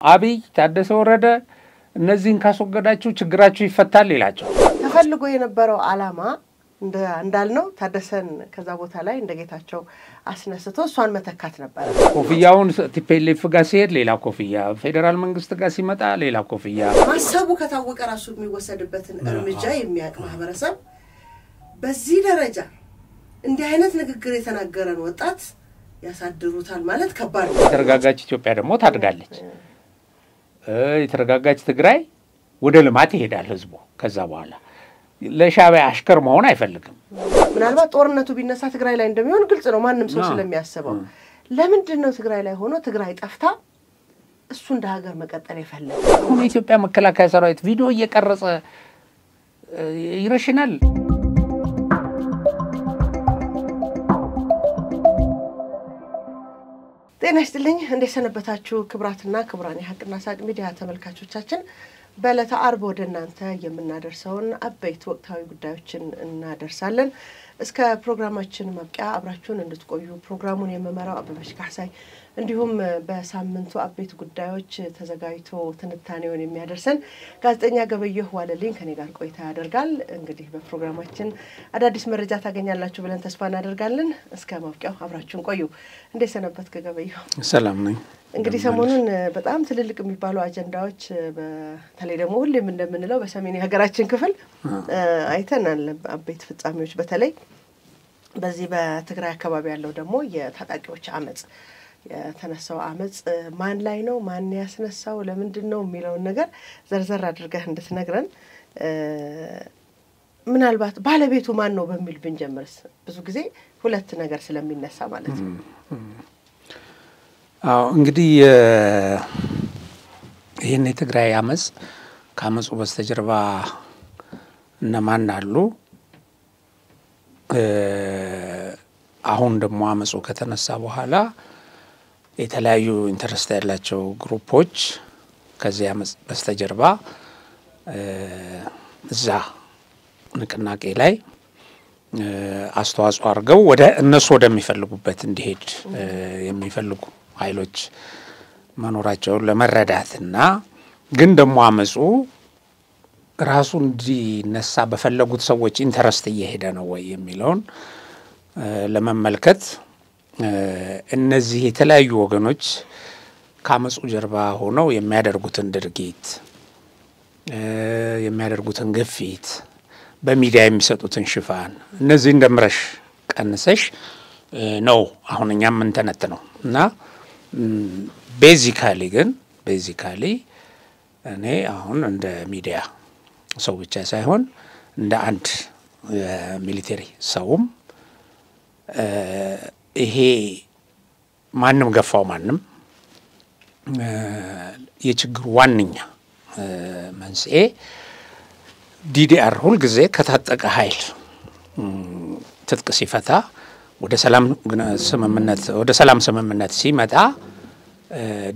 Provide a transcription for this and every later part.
አብይ ታደሰ ወረደ እነዚህን ካስወገዳችሁ ችግራችሁ ይፈታል ይላቸው ተፈልጎ የነበረው ዓላማ እንዳልነው ታደሰን ከዛ ቦታ ላይ እንደጌታቸው አስነስቶ እሷን መተካት ነበር። ኮፍያውን ቲፔሌፍ ጋር ሲሄድ ሌላ ኮፍያ፣ ፌደራል መንግስት ጋር ሲመጣ ሌላ ኮፍያ። ማሰቡ ከታወቀ ራሱ የሚወሰድበትን እርምጃ የሚያቅ ማህበረሰብ በዚህ ደረጃ እንዲህ አይነት ንግግር የተናገረን ወጣት ያሳድሩታል ማለት ከባድ ነው። የተረጋጋች ኢትዮጵያ ደግሞ ታድጋለች። የተረጋጋች ትግራይ ወደ ልማት ይሄዳል ህዝቡ። ከዛ በኋላ ለሻዕቢያ አሽከር መሆን አይፈልግም። ምናልባት ጦርነቱ ቢነሳ ትግራይ ላይ እንደሚሆን ግልጽ ነው ማንንም ሰው ስለሚያስበው። ለምንድን ነው ትግራይ ላይ ሆኖ ትግራይ ጠፍታ እሱ እንደ ሀገር መቀጠል ይፈልጋል? አሁን የኢትዮጵያ መከላከያ ሰራዊት ቪዲዮ እየቀረጸ ይረሽናል። ጤና ይስጥልኝ እንዴት ሰነበታችሁ ክብራትና ክብራን የሐቅና ሳቅ ሚዲያ ተመልካቾቻችን። በዕለተ ዓርብ ወደ እናንተ የምናደርሰውን አበይት ወቅታዊ ጉዳዮችን እናደርሳለን። እስከ ፕሮግራማችን ማብቂያ አብራችሁን እንድትቆዩ ፕሮግራሙን የመመራው አበበች ካሳይ እንዲሁም በሳምንቱ አበይት ጉዳዮች ተዘጋጅቶ ትንታኔውን የሚያደርሰን ጋዜጠኛ ገበየሁ ዋለልኝ ከኔ ጋር ቆይታ ያደርጋል። እንግዲህ በፕሮግራማችን አዳዲስ መረጃ ታገኛላችሁ ብለን ተስፋ እናደርጋለን። እስከ ማብቂያው አብራችሁን ቆዩ። እንዴት ሰነበትክ ገበየሁ? ሰላም ነኝ። እንግዲህ ሰሞኑን በጣም ትልልቅ የሚባሉ አጀንዳዎች በተለይ ደግሞ ሁሌም እንደምንለው በሰሜን የሀገራችን ክፍል አይተናል። አበይት ፍጻሜዎች በተለይ በዚህ በትግራይ አካባቢ ያለው ደግሞ የታጣቂዎች አመጽ የተነሳው አመጽ ማን ላይ ነው ማን ያስነሳው ለምንድን ነው የሚለው ነገር ዘርዘር አድርገህ እንድትነግረን ምናልባት ባለቤቱ ማን ነው በሚል ብንጀምርስ ብዙ ጊዜ ሁለት ነገር ስለሚነሳ ማለት ነው። እንግዲህ ይሄን የትግራይ አመጽ ካመጹ በስተጀርባ እነማን አሉ? አሁን ደግሞ አመጹ ከተነሳ በኋላ የተለያዩ ኢንተረስት ያላቸው ግሩፖች ከዚህ አመጽ በስተጀርባ እዛ ንቅናቄ ላይ አስተዋጽኦ አድርገው ወደ እነሱ ወደሚፈልጉበት እንዲሄድ የሚፈልጉ ኃይሎች መኖራቸውን ለመረዳትና ግን ደግሞ አመጹ ራሱ እንዲነሳ በፈለጉት ሰዎች ኢንተረስት እየሄደ ነው ወይ የሚለውን ለመመልከት እነዚህ የተለያዩ ወገኖች ካመጹ ጀርባ ሆነው የሚያደርጉትን ድርጊት የሚያደርጉትን ግፊት በሚዲያ የሚሰጡትን ሽፋን እነዚህ እንደምረሽ ቀንሰሽ ነው አሁን እኛም እንተነተነው እና ቤዚካሊ እኔ አሁን እንደ ሚዲያ ሰው ብቻ ሳይሆን እንደ አንድ ሚሊተሪ ሰውም ይሄ ማንም ገፋው ማንም የችግሩ ዋንኛ መንስኤ ዲዲአር ሁሉ ጊዜ ከታጠቀ ኃይል ትጥቅ ሲፈታ ወደ ሰላም ስምምነት ሲመጣ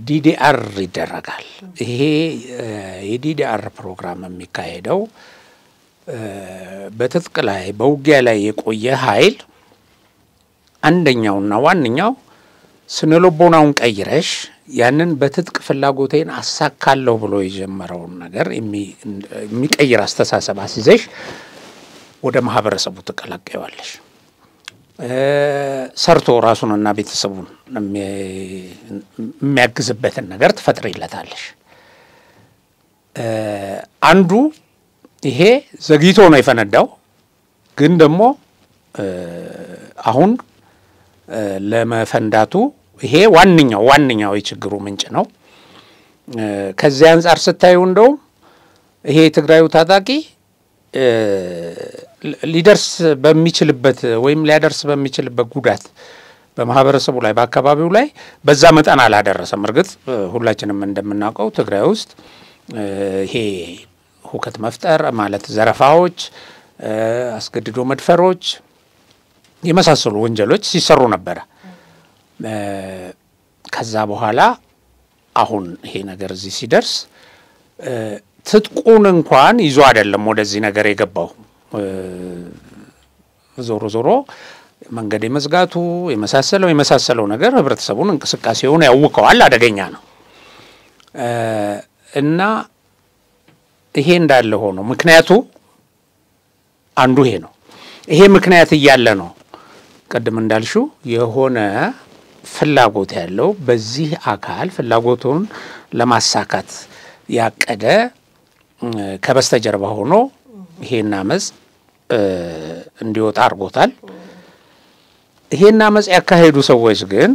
ዲዲአር ይደረጋል። ይሄ የዲዲአር ፕሮግራም የሚካሄደው በትጥቅ ላይ በውጊያ ላይ የቆየ ኃይል አንደኛውና ዋንኛው ስነልቦናውን ቀይረሽ ያንን በትጥቅ ፍላጎቴን አሳካለሁ ብሎ የጀመረውን ነገር የሚቀይር አስተሳሰብ አስይዘሽ ወደ ማህበረሰቡ ተቀላቀያለሽ። ሰርቶ ራሱንና ቤተሰቡን የሚያግዝበትን ነገር ትፈጥሪለታለሽ። አንዱ ይሄ ዘግይቶ ነው የፈነዳው፣ ግን ደግሞ አሁን ለመፈንዳቱ ይሄ ዋንኛው የችግሩ ምንጭ ነው። ከዚህ አንፃር ስታዩ እንደው ይሄ የትግራዩ ታጣቂ ሊደርስ በሚችልበት ወይም ሊያደርስ በሚችልበት ጉዳት በማህበረሰቡ ላይ በአካባቢው ላይ በዛ መጠን አላደረሰም። እርግጥ ሁላችንም እንደምናውቀው ትግራይ ውስጥ ይሄ ሁከት መፍጠር ማለት ዘረፋዎች፣ አስገድዶ መድፈሮች የመሳሰሉ ወንጀሎች ሲሰሩ ነበር። ከዛ በኋላ አሁን ይሄ ነገር እዚህ ሲደርስ ትጥቁን እንኳን ይዞ አይደለም ወደዚህ ነገር የገባው። ዞሮ መንገድ የመዝጋቱ የመሳሰለው ነገር ህብረተሰቡን እንቅስቃሴውን ያውቀዋል፣ አደገኛ ነው። እና ይሄ እንዳለ ሆኖ ምክንያቱ አንዱ ይሄ ነው። ይሄ ምክንያት እያለ ነው ቀደም እንዳልሽው የሆነ ፍላጎት ያለው በዚህ አካል ፍላጎቱን ለማሳካት ያቀደ ከበስተጀርባ ሆኖ ይሄን አመጽ እንዲወጣ አድርጎታል። ይሄን አመጽ ያካሄዱ ሰዎች ግን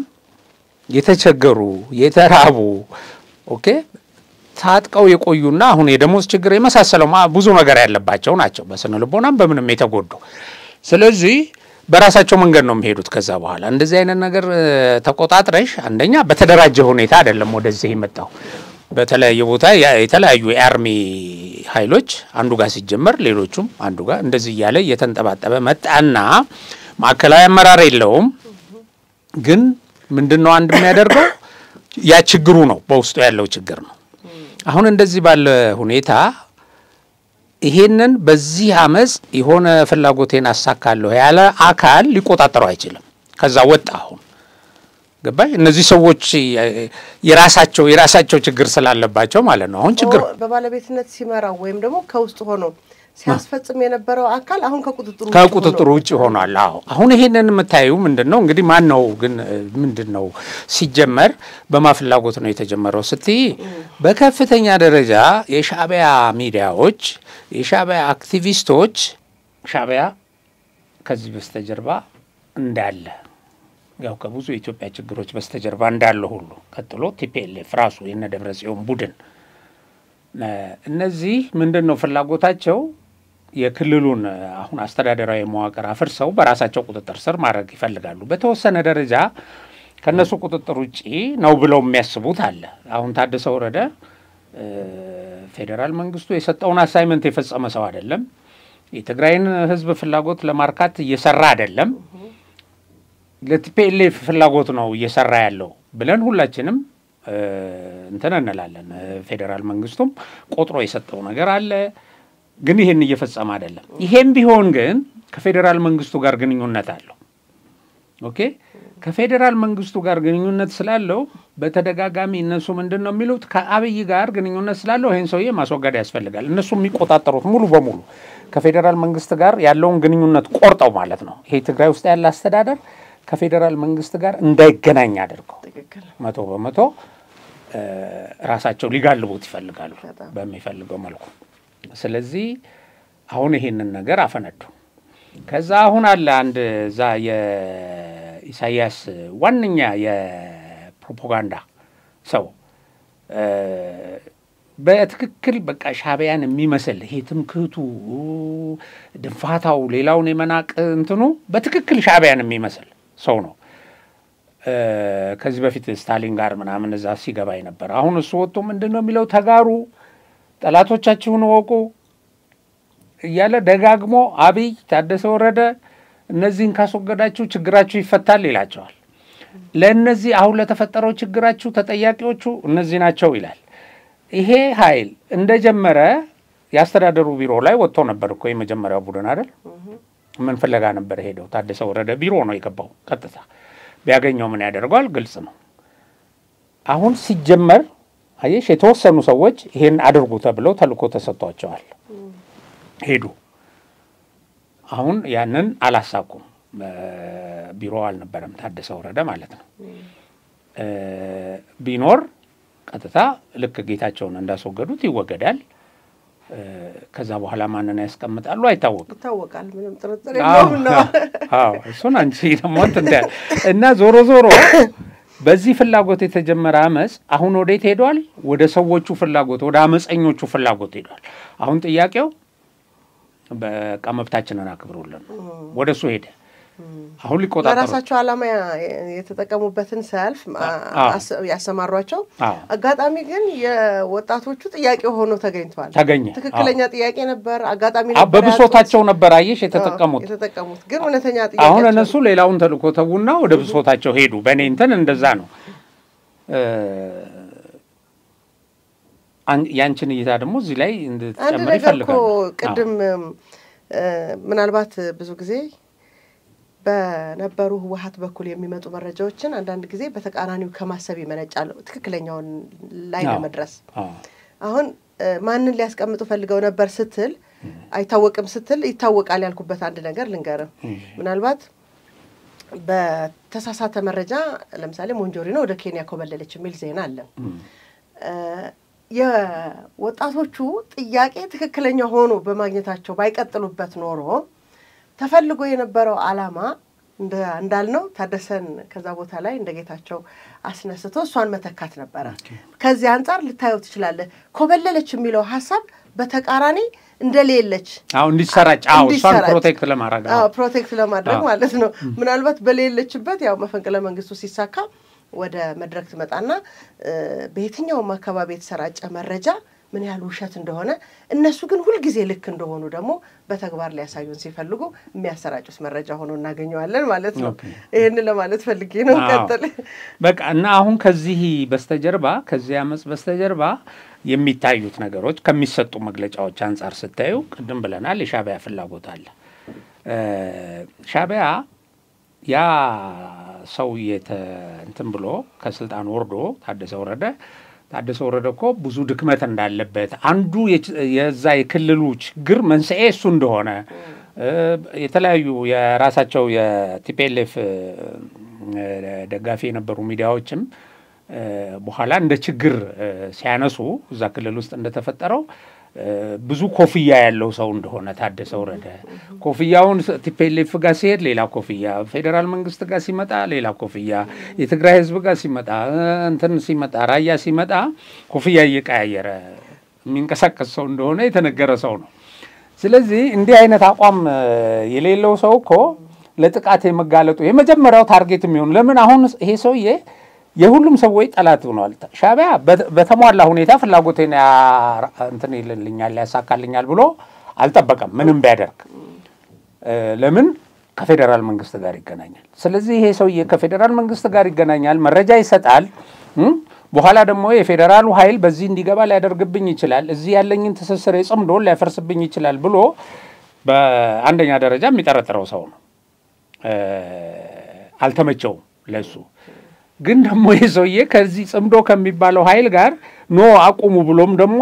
የተቸገሩ የተራቡ ኦኬ ታጥቀው የቆዩና አሁን የደሞዝ ችግር የመሳሰለው ብዙ ነገር ያለባቸው ናቸው በስነ ልቦናም በምንም የተጎዱ። ስለዚህ በራሳቸው መንገድ ነው የሚሄዱት። ከዛ በኋላ እንደዚህ አይነት ነገር ተቆጣጥረሽ አንደኛ በተደራጀ ሁኔታ አይደለም ወደዚህ የመጣው በተለያየ ቦታ የተለያዩ የአርሚ ኃይሎች አንዱ ጋር ሲጀመር ሌሎቹም አንዱ ጋር እንደዚህ እያለ እየተንጠባጠበ መጣና ማዕከላዊ አመራር የለውም። ግን ምንድነው አንድ የሚያደርገው ያ ችግሩ ነው በውስጡ ያለው ችግር ነው። አሁን እንደዚህ ባለ ሁኔታ ይሄንን በዚህ አመጽ የሆነ ፍላጎቴን አሳካለሁ ያለ አካል ሊቆጣጠረው አይችልም። ከዛ ወጣ አሁን ገባይ እነዚህ ሰዎች የራሳቸው ችግር ስላለባቸው ማለት ነው። አሁን ችግር በባለቤትነት ሲመራው ወይም ደግሞ ከውስጥ ሆኖ ሲያስፈጽም የነበረው አካል አሁን ከቁጥጥሩ ውጪ ሆኗል። አሁን ይሄንን የምታዩ ምንድነው እንግዲህ ማን ነው ግን ምንድነው ሲጀመር በማፍላጎት ነው የተጀመረው ስትይ በከፍተኛ ደረጃ የሻዕቢያ ሚዲያዎች የሻዕቢያ አክቲቪስቶች ሻዕቢያ ከዚህ በስተጀርባ እንዳለ ያው ከብዙ የኢትዮጵያ ችግሮች በስተጀርባ እንዳለ ሁሉ ቀጥሎ ቲፒኤልኤፍ ራሱ የነደብረጽዮን ቡድን እነዚህ ምንድነው ፍላጎታቸው የክልሉን አሁን አስተዳደራዊ መዋቅር አፍርሰው በራሳቸው ቁጥጥር ስር ማድረግ ይፈልጋሉ። በተወሰነ ደረጃ ከነሱ ቁጥጥር ውጪ ነው ብለው የሚያስቡት አለ። አሁን ታደሰ ወረደ ፌደራል መንግስቱ የሰጠውን አሳይመንት የፈጸመ ሰው አይደለም። የትግራይን ህዝብ ፍላጎት ለማርካት እየሰራ አይደለም። ለቲፒኤልኤፍ ፍላጎት ነው እየሰራ ያለው ብለን ሁላችንም እንትን እንላለን። ፌደራል መንግስቱም ቆጥሮ የሰጠው ነገር አለ። ግን ይሄን እየፈጸመ አይደለም። ይሄም ቢሆን ግን ከፌደራል መንግስቱ ጋር ግንኙነት አለው። ኦኬ ከፌደራል መንግስቱ ጋር ግንኙነት ስላለው በተደጋጋሚ እነሱ ምንድነው የሚሉት ከአብይ ጋር ግንኙነት ስላለው ይሄን ሰውዬ ማስወገድ ያስፈልጋል። እነሱ የሚቆጣጠሩት ሙሉ በሙሉ ከፌደራል መንግስት ጋር ያለውን ግንኙነት ቆርጠው ማለት ነው። ይሄ ትግራይ ውስጥ ያለ አስተዳደር ከፌደራል መንግስት ጋር እንዳይገናኝ አድርገው 100% ራሳቸው ሊጋልቡት ይፈልጋሉ በሚፈልገው መልኩ። ስለዚህ አሁን ይሄንን ነገር አፈነዱ። ከዛ አሁን አለ አንድ ዛ የኢሳያስ ዋንኛ የፕሮፓጋንዳ ሰው በትክክል በቃ ሻዕቢያን የሚመስል ይሄ ትምክህቱ ድንፋታው ሌላውን የመናቅ እንትኑ በትክክል ሻዕቢያን የሚመስል ሰው ነው። ከዚህ በፊት ስታሊን ጋር ምናምን እዛ ሲገባ ነበር። አሁን እሱ ወጥቶ ምንድነው የሚለው ተጋሩ ጠላቶቻችሁን ወቁ እያለ ደጋግሞ አብይ ታደሰ ወረደ እነዚህን ካስወገዳችሁ ችግራችሁ ይፈታል ይላቸዋል። ለነዚህ አሁን ለተፈጠረው ችግራችሁ ተጠያቂዎቹ እነዚህ ናቸው ይላል። ይሄ ኃይል እንደጀመረ ያስተዳደሩ ቢሮ ላይ ወጥቶ ነበር እኮ የመጀመሪያው ቡድን አይደል? ምን ፍለጋ ነበር ሄደው ታደሰ ወረደ ቢሮ ነው የገባው። ቀጥታ ቢያገኘው ምን ያደርጋል ግልጽ ነው። አሁን ሲጀመር አየሽ የተወሰኑ ሰዎች ይሄን አድርጉ ተብለው ተልኮ ተሰጥቷቸዋል ሄዱ። አሁን ያንን አላሳኩም። ቢሮ አልነበረም ታደሰ ወረደ ማለት ነው። ቢኖር ቀጥታ ልክ ጌታቸውን እንዳስወገዱት ይወገዳል። ከዛ በኋላ ማንንም ያስቀምጣሉ አይታወቅም። ይታወቃል ምንም ጥርጥር የለውም ነው። እሱን አንቺ ደግሞ እና ዞሮ በዚህ ፍላጎት የተጀመረ አመጽ አሁን ወዴት ሄዷል? ወደ ሰዎቹ ፍላጎት ወደ አመፀኞቹ ፍላጎት ሄዷል። አሁን ጥያቄው በቃ መብታችንን አክብሩልን ወደሱ ሄደ። አሁን ሊቆጣጠሩ ለራሳቸው ዓላማ የተጠቀሙበትን ሰልፍ ያሰማሯቸው አጋጣሚ ግን የወጣቶቹ ጥያቄ ሆኖ ተገኝቷል። ትክክለኛ ጥያቄ ነበር። አጋጣሚ ነበር በብሶታቸው ነበር አይሽ የተጠቀሙት ግን እውነተኛ ጥያቄ አሁን እነሱ ሌላውን ተልኮ ተውና ወደ ብሶታቸው ሄዱ። በእኔ እንትን እንደዛ ነው። ያንቺን እይታ ደግሞ እዚህ ላይ እንድትጨምሪ ፈልጋለሁ። ቅድም ምናልባት ብዙ ጊዜ በነበሩ ህወሓት በኩል የሚመጡ መረጃዎችን አንዳንድ ጊዜ በተቃራኒው ከማሰብ ይመነጫሉ ትክክለኛውን ላይ ለመድረስ አሁን ማንን ሊያስቀምጡ ፈልገው ነበር ስትል አይታወቅም ስትል ይታወቃል ያልኩበት አንድ ነገር ልንገርም ምናልባት በተሳሳተ መረጃ ለምሳሌ ሞንጆሪኖ ወደ ኬንያ ኮበለለች የሚል ዜና አለ የወጣቶቹ ጥያቄ ትክክለኛ ሆኖ በማግኘታቸው ባይቀጥሉበት ኖሮ ተፈልጎ የነበረው ዓላማ እንዳልነው ታደሰን ከዛ ቦታ ላይ እንደጌታቸው አስነስቶ እሷን መተካት ነበር ከዚህ አንፃር ልታየው ትችላል ኮበለለች የሚለው ሐሳብ በተቃራኒ እንደሌለች እንዲሰራጭ እሷን ፕሮቴክት ለማድረግ ማለት ነው ምናልባት በሌለችበት ያው መፈንቅለ መንግስቱ ሲሳካ ወደ መድረክ ተመጣና በየትኛውም አካባቢ የተሰራጨ መረጃ ምን ያህል ውሸት እንደሆነ እነሱ ግን ሁሉ ጊዜ ልክ እንደሆኑ ደግሞ በተግባር ሊያሳዩን ሲፈልጉ የሚያሰራጩት መረጃ ሆኖ እናገኘዋለን ማለት ነው ይሄን ለማለት ፈልጌ ነው ቀጥል በቃ እና አሁን ከዚህ በስተጀርባ ከዚህ አመጽ በስተጀርባ የሚታዩት ነገሮች ከሚሰጡ መግለጫዎች አንፃር ስታዩ ቅድም ብለናል የሻዕቢያ ፍላጎት አለ ሻዕቢያ ያ ሰው እንትን ብሎ ከስልጣን ወርዶ ታደሰ ወረደ እኮ ብዙ ድክመት እንዳለበት አንዱ የዛ የክልሉ ችግር መንስኤ እሱ እንደሆነ የተለያዩ የራሳቸው የቲፒኤልኤፍ ደጋፊ የነበሩ ሚዲያዎችም በኋላ እንደ ችግር ሲያነሱ እዛ ክልል ውስጥ እንደተፈጠረው ብዙ ኮፍያ ያለው ሰው እንደሆነ ታደሰ ወረደ ኮፍያውን ቲፒኤልኤፍ ጋር ሲሄድ ሌላ ኮፍያ ፌደራል መንግስት ጋር ሲመጣ ሌላ ኮፍያ የትግራይ ህዝብ ጋር ሲመጣ እንትን ሲመጣ ራያ ሲመጣ ኮፍያ እየቀያየረ የሚንቀሳቀስ ሰው እንደሆነ የተነገረ ሰው ነው ስለዚህ እንዲህ አይነት አቋም የሌለው ሰው እኮ ለጥቃት የመጋለጡ የመጀመሪያው ታርጌት የሚሆን ለምን አሁን ይሄ ሰውዬ የሁሉም ሰዎች ጠላት ሆኗል ሻዕቢያ በተሟላ ሁኔታ ፍላጎቴን እንትን ይልልኛል ያሳካልኛል ብሎ አልጠበቀም ምንም ቢያደርግ ለምን ከፌደራል መንግስት ጋር ይገናኛል ስለዚህ ይሄ ሰውዬ ከፌደራል መንግስት ጋር ይገናኛል መረጃ ይሰጣል በኋላ ደግሞ የፌደራሉ ኃይል በዚህ እንዲገባ ሊያደርግብኝ ይችላል እዚህ ያለኝን ተሰሰረ ጽምዶ ሊያፈርስብኝ ይችላል ብሎ በአንደኛ ደረጃ የሚጠረጥረው ሰው ነው አልተመቸው ለሱ ግን ደግሞ የሰውዬ ከዚህ ጽምዶ ከሚባለው ኃይል ጋር አቁሙ ብሎም ደግሞ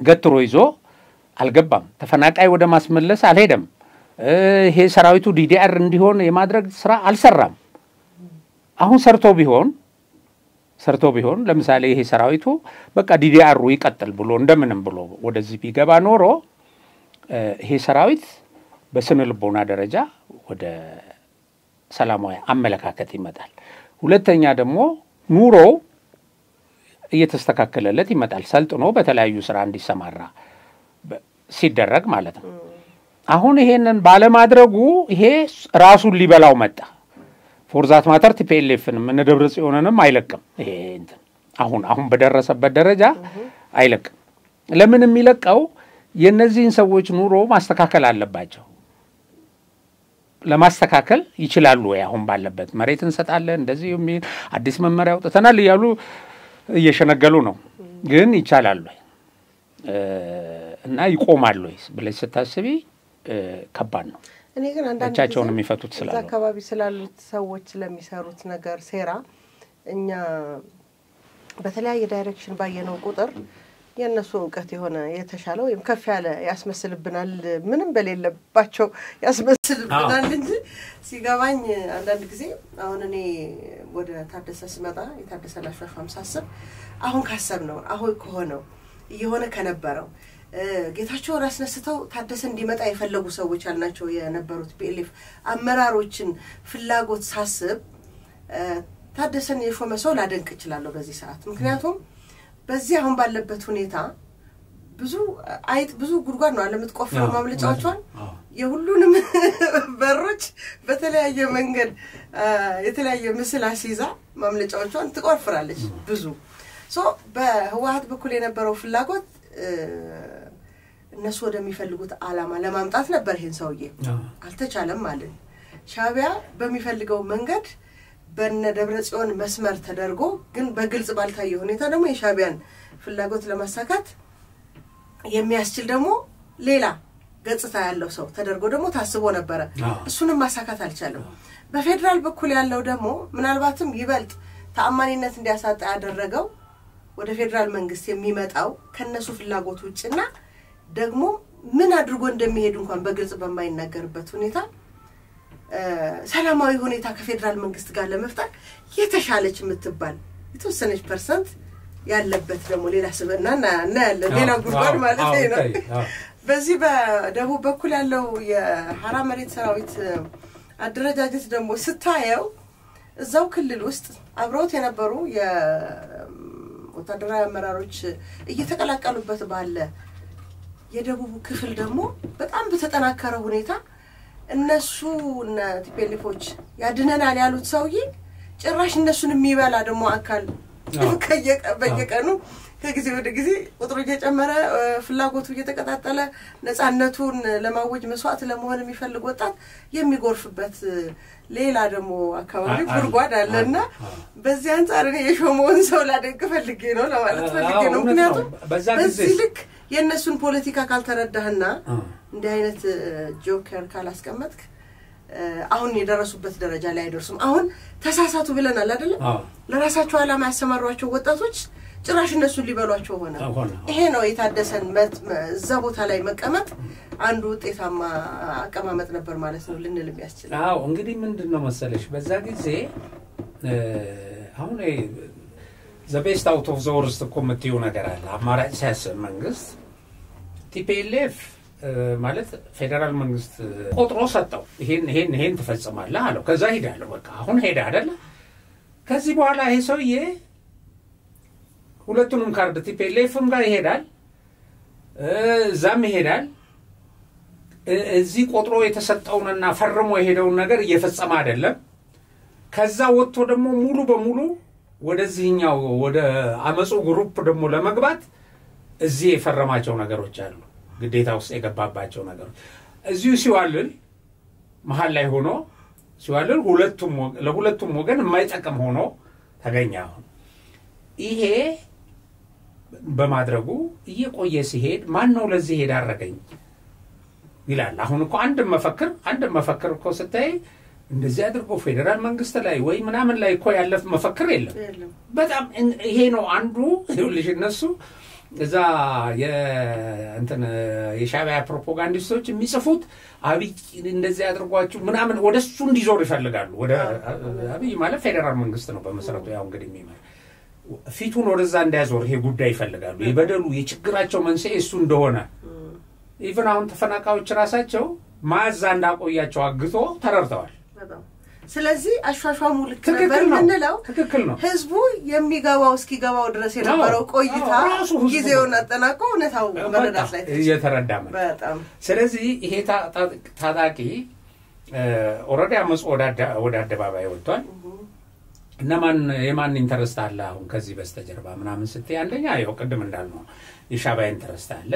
ገትሮ ይዞ አልገባም ተፈናቃይ ወደ ማስመለስ አልሄደም ይሄ ሰራዊቱ ዲዲአር እንዲሆን የማድረግ ስራ አልሰራም አሁን ሰርቶ ቢሆን ለምሳሌ ይሄ ሰራዊቱ በቃ ዲዲአሩ ይቀጥል ብሎ እንደምንም ብሎ ወደዚህ ቢገባ ኖሮ ይሄ ሰራዊት በስነ ልቦና ደረጃ ወደ ሰላማዊ አመለካከት ይመጣል ሁለተኛ ደግሞ ኑሮ እየተስተካከለለት ይመጣል ሰልጥኖ በተለያዩ ስራ እንዲሰማራ ሲደረግ ማለት ነው አሁን ይሄንን ባለማድረጉ ይሄ ራሱን ሊበላው መጣ ፎርዛት ማተር ቲፒኤልኤፍን ምን ደብረጽዮንንም አይለቅም ይሄ እንትን አሁን በደረሰበት ደረጃ አይለቅም ለምን የሚለቀው የነዚህን ሰዎች ኑሮ ማስተካከል አለባቸው ለማስተካከል ይችላሉ አሁን ባለበት መሬት እንሰጣለን እንደዚህ የሚል አዲስ መመሪያ አውጥተናል ይያሉ እየሸነገሉ ነው ግን ይቻላል እና ይቆማል ብለሽ ስታስቢ ከባድ ነው እኔ ግን አንዳንድ ቻቸውን የሚፈቱት ስላሉ አካባቢ ስላሉት ሰዎች ስለሚሰሩት ነገር ሴራ እኛ በተለያየ ዳይሬክሽን ባየነው ቁጥር የነሱ ዕውቀት የሆነ የተሻለው ወይም ከፍ ያለ ያስመስልብናል ምንም በሌለባቸው ያስመስልብናል እንጂ ሲገባኝ አንዳንድ ጊዜ አሁን እኔ ወደ ታደሰ ስመጣ የታደሰ ላሽፋም ሳስብ አሁን ካሰብነው አሁን ከሆነው የሆነ ከነበረው ጌታቸው ራስነስተው ታደሰ እንዲመጣ የፈለጉ ሰዎች ያልናቸው የነበሩት ፒኤልኤፍ አመራሮችን ፍላጎት ሳስብ ታደሰን የሾመ ሰው ላደንቅ ይችላል በዚህ ሰዓት ምክንያቱም በዚህ አሁን ባለበት ሁኔታ ብዙ ጉድጓድ ነው አለምትቆፍረው ማምለጫዎቿን የሁሉንም በሮች በተለያየ መንገድ የተለያየ ምስል አሲዛ ማምለጫዎቿን ትቆፍራለች ብዙ በህወሓት በኩል የነበረው ፍላጎት እነሱ ወደሚፈልጉት ዓላማ ለማምጣት ነበር ይሄን ሰውዬ አልተቻለም ማለት ሻዕቢያ በሚፈልገው መንገድ በእነ ደብረጽዮን መስመር ተደርጎ ግን በግልጽ ባልታየ ሁኔታ ደግሞ የሻዕቢያን ፍላጎት ለማሳካት የሚያስችል ደግሞ ሌላ ገጽታ ያለው ሰው ተደርጎ ደግሞ ታስቦ ነበር እሱንም ማሳካት አልቻለም በፌደራል በኩል ያለው ደግሞ ምናልባትም ይበልጥ ተአማኒነት እንዲያሳጣ ያደረገው ወደ ፌደራል መንግስት የሚመጣው ከነሱ ፍላጎት ውጭና ደግሞ ምን አድርጎ እንደሚሄድ እንኳን በግልጽ በማይናገርበት ሁኔታ ሰላማዊ ሁኔታ ከፌደራል መንግስት ጋር ለመፍጠር የተሻለች የምትባል የተወሰነች ፐርሰንት ያለበት ደግሞ ሌላ ስበናና ያለ ሌላ ጉርጓድ ማለት ነው በዚህ በደቡብ በኩል ያለው የሐራ መሬት ሰራዊት አደረጃጀት ደግሞ ስታየው እዛው ክልል ውስጥ አብሮት የነበሩ የወታደራዊ አመራሮች እየተቀላቀሉበት ባለ የደቡብ ክፍል ደግሞ በጣም በተጠናከረ ሁኔታ እነሱና ቲፔሊፎች ያድነናል ያሉት ሰውዬ ጭራሽ እነሱን የሚበላ ደግሞ አካል በየቀኑ ከጊዜ ወደ ጊዜ ቁጥሩ እየጨመረ ፍላጎቱ እየተቀጣጠለ ነፃነቱን ለማወጅ መስዋዕት ለመሆን የሚፈልግ ወጣት የሚጎርፍበት ሌላ ደግሞ አካባቢ ጉርጓድ አለና በዚህ አንፃር እኔ የሾመውን ሰው ላደግ ፈልጌ ነው ለማለት ፈልጌ ነው ምክንያቱም በዚህ ልክ የነሱን ፖለቲካ ካልተረዳህና እንደ አይነት ጆከር ካላስቀመጥክ አሁን የደረሱበት ደረጃ ላይ አይደርሱም አሁን ተሳሳቱ ብለናል አይደል ለራሳቸው አላማ ያሰማሯቸው ወጣቶች ጭራሽ እነሱ ሊበሏቸው ሆነ ይሄ ነው የታደሰን እዛ ቦታ ላይ መቀመጥ አንዱ ውጤታማ አቀማመጥ ነበር ማለት ነው ልንል የሚያስችል አዎ እንግዲህ ምንድነው መሰለሽ በዛ ጊዜ አሁን the best out of the worst ኮሚቴው ነገር አለ አማራጭ ሲያስብ መንግስት ቲፒኤልኤፍ ማለት ፌደራል መንግስት ቆጥሮ ሰጠው ይሄን ተፈጽማለህ አለው ከዛ ሄዳለሁ በቃ አሁን ሄዳ አይደለ ከዚህ በኋላ ይሄ ሰውዬ ሁለቱንም ካርድ ቲፒኤልኤፍም ጋር ይሄዳል ዛም ይሄዳል እዚህ ቆጥሮ የተሰጠውንና ፈርሞ የሄደውን ነገር እየፈጸመ አይደለም ከዛ ወጥቶ ደግሞ ሙሉ በሙሉ ወደዚህኛው ወደ አመጹ ግሩፕ ደግሞ ለመግባት እዚህ የፈረማቸው ነገሮች አሉ ግዴታ ውስጥ የገባባቸው ነገሮች እዚሁ ሲዋልል መሃል ላይ ሆኖ ሲዋልል ለሁለቱም ወገን የማይጠቅም ሆኖ ተገኘ አሁን ይሄ በማድረጉ እየቆየ ሲሄድ ማን ነው ለዚህ ሄድ አረገኝ ይላል አሁን እኮ አንድ መፈክር እኮ ስታይ እንደዚህ አድርጎ ፌደራል መንግስት ላይ ወይ ምናምን ላይ እኮ ያለፍ መፈክር የለም በጣም ይሄ ነው አንዱ ይኸውልሽ እነሱ እዛ የሻዕቢያ ፕሮፓጋንዲስቶች የሚጽፉት አብይ እንደዚህ አድርጓችሁ ምናምን ወደሱ እንዲዞር ይፈልጋሉ ወደ አብይ ማለት ፌደራል መንግስት ነው በመሰረቱ ያው እንግዲህ የሚመራ ፊቱን ወደዛ እንዲያዞር ይሄ ጉዳይ ይፈልጋሉ የበደሉ የችግራቸው መንስኤ እሱ እንደሆነ ኢቭን አሁን ተፈናቃዮች ራሳቸው ማዛ እንዳቆያቸው አግቶ ተረርተዋል ስለዚህ አሻሻሙ ልክ ነበር ምንለው ህዝቡ የሚገባው እስኪገባው ድረስ የነበረው ቆይታ ጊዜውን አጠናቆ ነታው መረዳት ላይ እየተረዳመ በጣም ስለዚህ ይሄ ታጣቂ ኦሬዲ አመጽ ወደ አደባባይ ወጥቷል እና የማን ኢንተረስት አለ አሁን ከዚህ በስተጀርባ ምናምን ስትይ አንደኛ ያው ቅድም እንዳልነው የሻዕቢያ ኢንተረስት አለ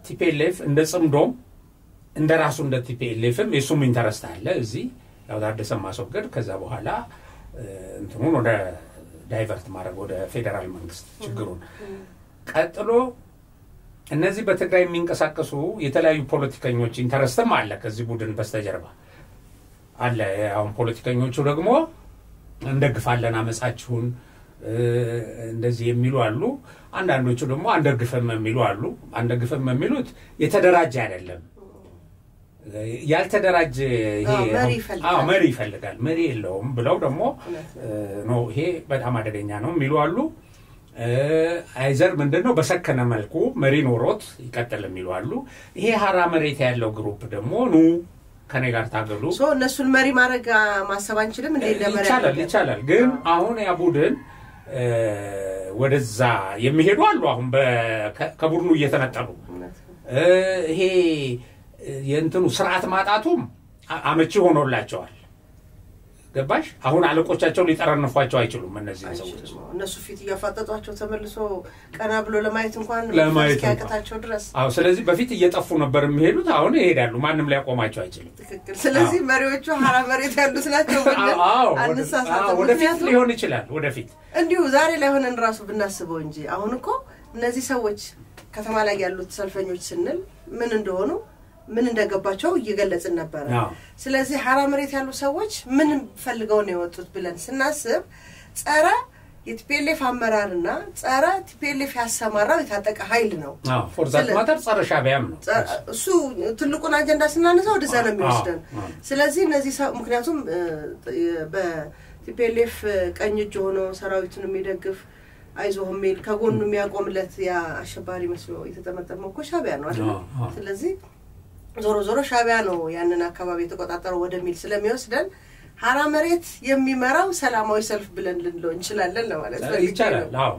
ቲፒኤልኤፍ እንደ ጽምዶም እንደራሱ እንደ ቲፒኤልኤፍም የሱም ኢንተረስት አለ እዚህ ያው ታደሰ ማስወገድ ከዛ በኋላ እንትኑን ወደ ዳይቨርት ማድረግ ወደ ፌደራል መንግስት ችግሩን ቀጥሎ እነዚህ በትግራይ የሚንቀሳቀሱ የተለያዩ ፖለቲከኞች ኢንተረስትም አለ ከዚህ ቡድን በስተጀርባ አለ አሁን ፖለቲከኞቹ ደግሞ እንደግፋለን አመጻችሁን እንደዚህ የሚሉ አሉ አንዳንዶቹ ደግሞ አንደግፈም የሚሉ አሉ አንደግፈም የሚሉት የተደራጀ አይደለም ያልተደራጀ ይሄ መሪ ይፈልጋል መሪ የለውም ብለው ደግሞ ነው ይሄ በጣም አደገኛ ነው የሚሉ አሉ አይዘር ምንድነው በሰከነ መልኩ መሪ ኖሮት ይቀጥል የሚሉ አሉ ይሄ ሐራ መሬት ያለው ግሩፕ ደግሞ ከኔ ጋር ታገሉ እነሱን መሪ ማድረግ ማሰብ አንችልም እንደ ለመሪ ይቻላል ግን አሁን ያ ቡድን ወደዛ የሚሄዱ አሉ አሁን ከቡድኑ እየተነጠሉ ይሄ የእንትኑ ስርዓት ማጣቱም አመቺ ሆኖላቸዋል ገባሽ አሁን አለቆቻቸው ሊጠረንፏቸው አይችሉም እነዚህ ሰዎች እነሱ ፊት ያፋጠጧቸው ተመልሶ ቀና ብሎ ለማየት እንኳን ያቀታቸው ድረስ አዎ ስለዚህ በፊት እየጠፉ ነበር የሚሄዱት አሁን ይሄዳሉ ማንንም ሊያቆማቸው አይችልም ትክክል ስለዚህ መሪዎቹ ሐራ መሬት ያሉት ናቸው ወደፊት ሊሆን ይችላል ወደፊት እንዲሁ ዛሬ ላይ ሆነን ራሱ ብናስበው እንጂ አሁን እኮ እነዚህ ሰዎች ከተማ ላይ ያሉት ሰልፈኞች ስንል ምን እንደሆኑ ምን እንደገባቸው እየገለጽን ነበር ስለዚህ ሐራ መሬት ያሉ ሰዎች ምን ፈልገው ነው የወጡት ብለን ስናስብ ጸረ የቲፒኤልኤፍ አመራርና ጸረ ቲፒኤልኤፍ ያሰማራው የታጠቀ ኃይል ነው ፎር ዛት ማተር ጸረ ሻዕቢያም ነው እሱ ትልቁን አጀንዳ ስናነሳው ወደዛ ነው የሚወስደን ስለዚህ እነዚህ ምክንያቱም በቲፒኤልኤፍ ቀኝ እጅ ሆኖ ሰራዊቱን የሚደግፍ አይዞህ የሚል ከጎኑ የሚያቆምለት ያ አሸባሪ መስሎ የተጠመጠመው እኮ ሻዕቢያ ነው አይደል ስለዚህ ዞሮ ሻዕቢያ ነው ያንን አካባቢ የተቆጣጠረው ወደሚል ስለሚወስደን ሐራ መሬት የሚመራው ሰላማዊ ሰልፍ ብለን ልንለው እንችላለን ለማለት ይቻላል አዎ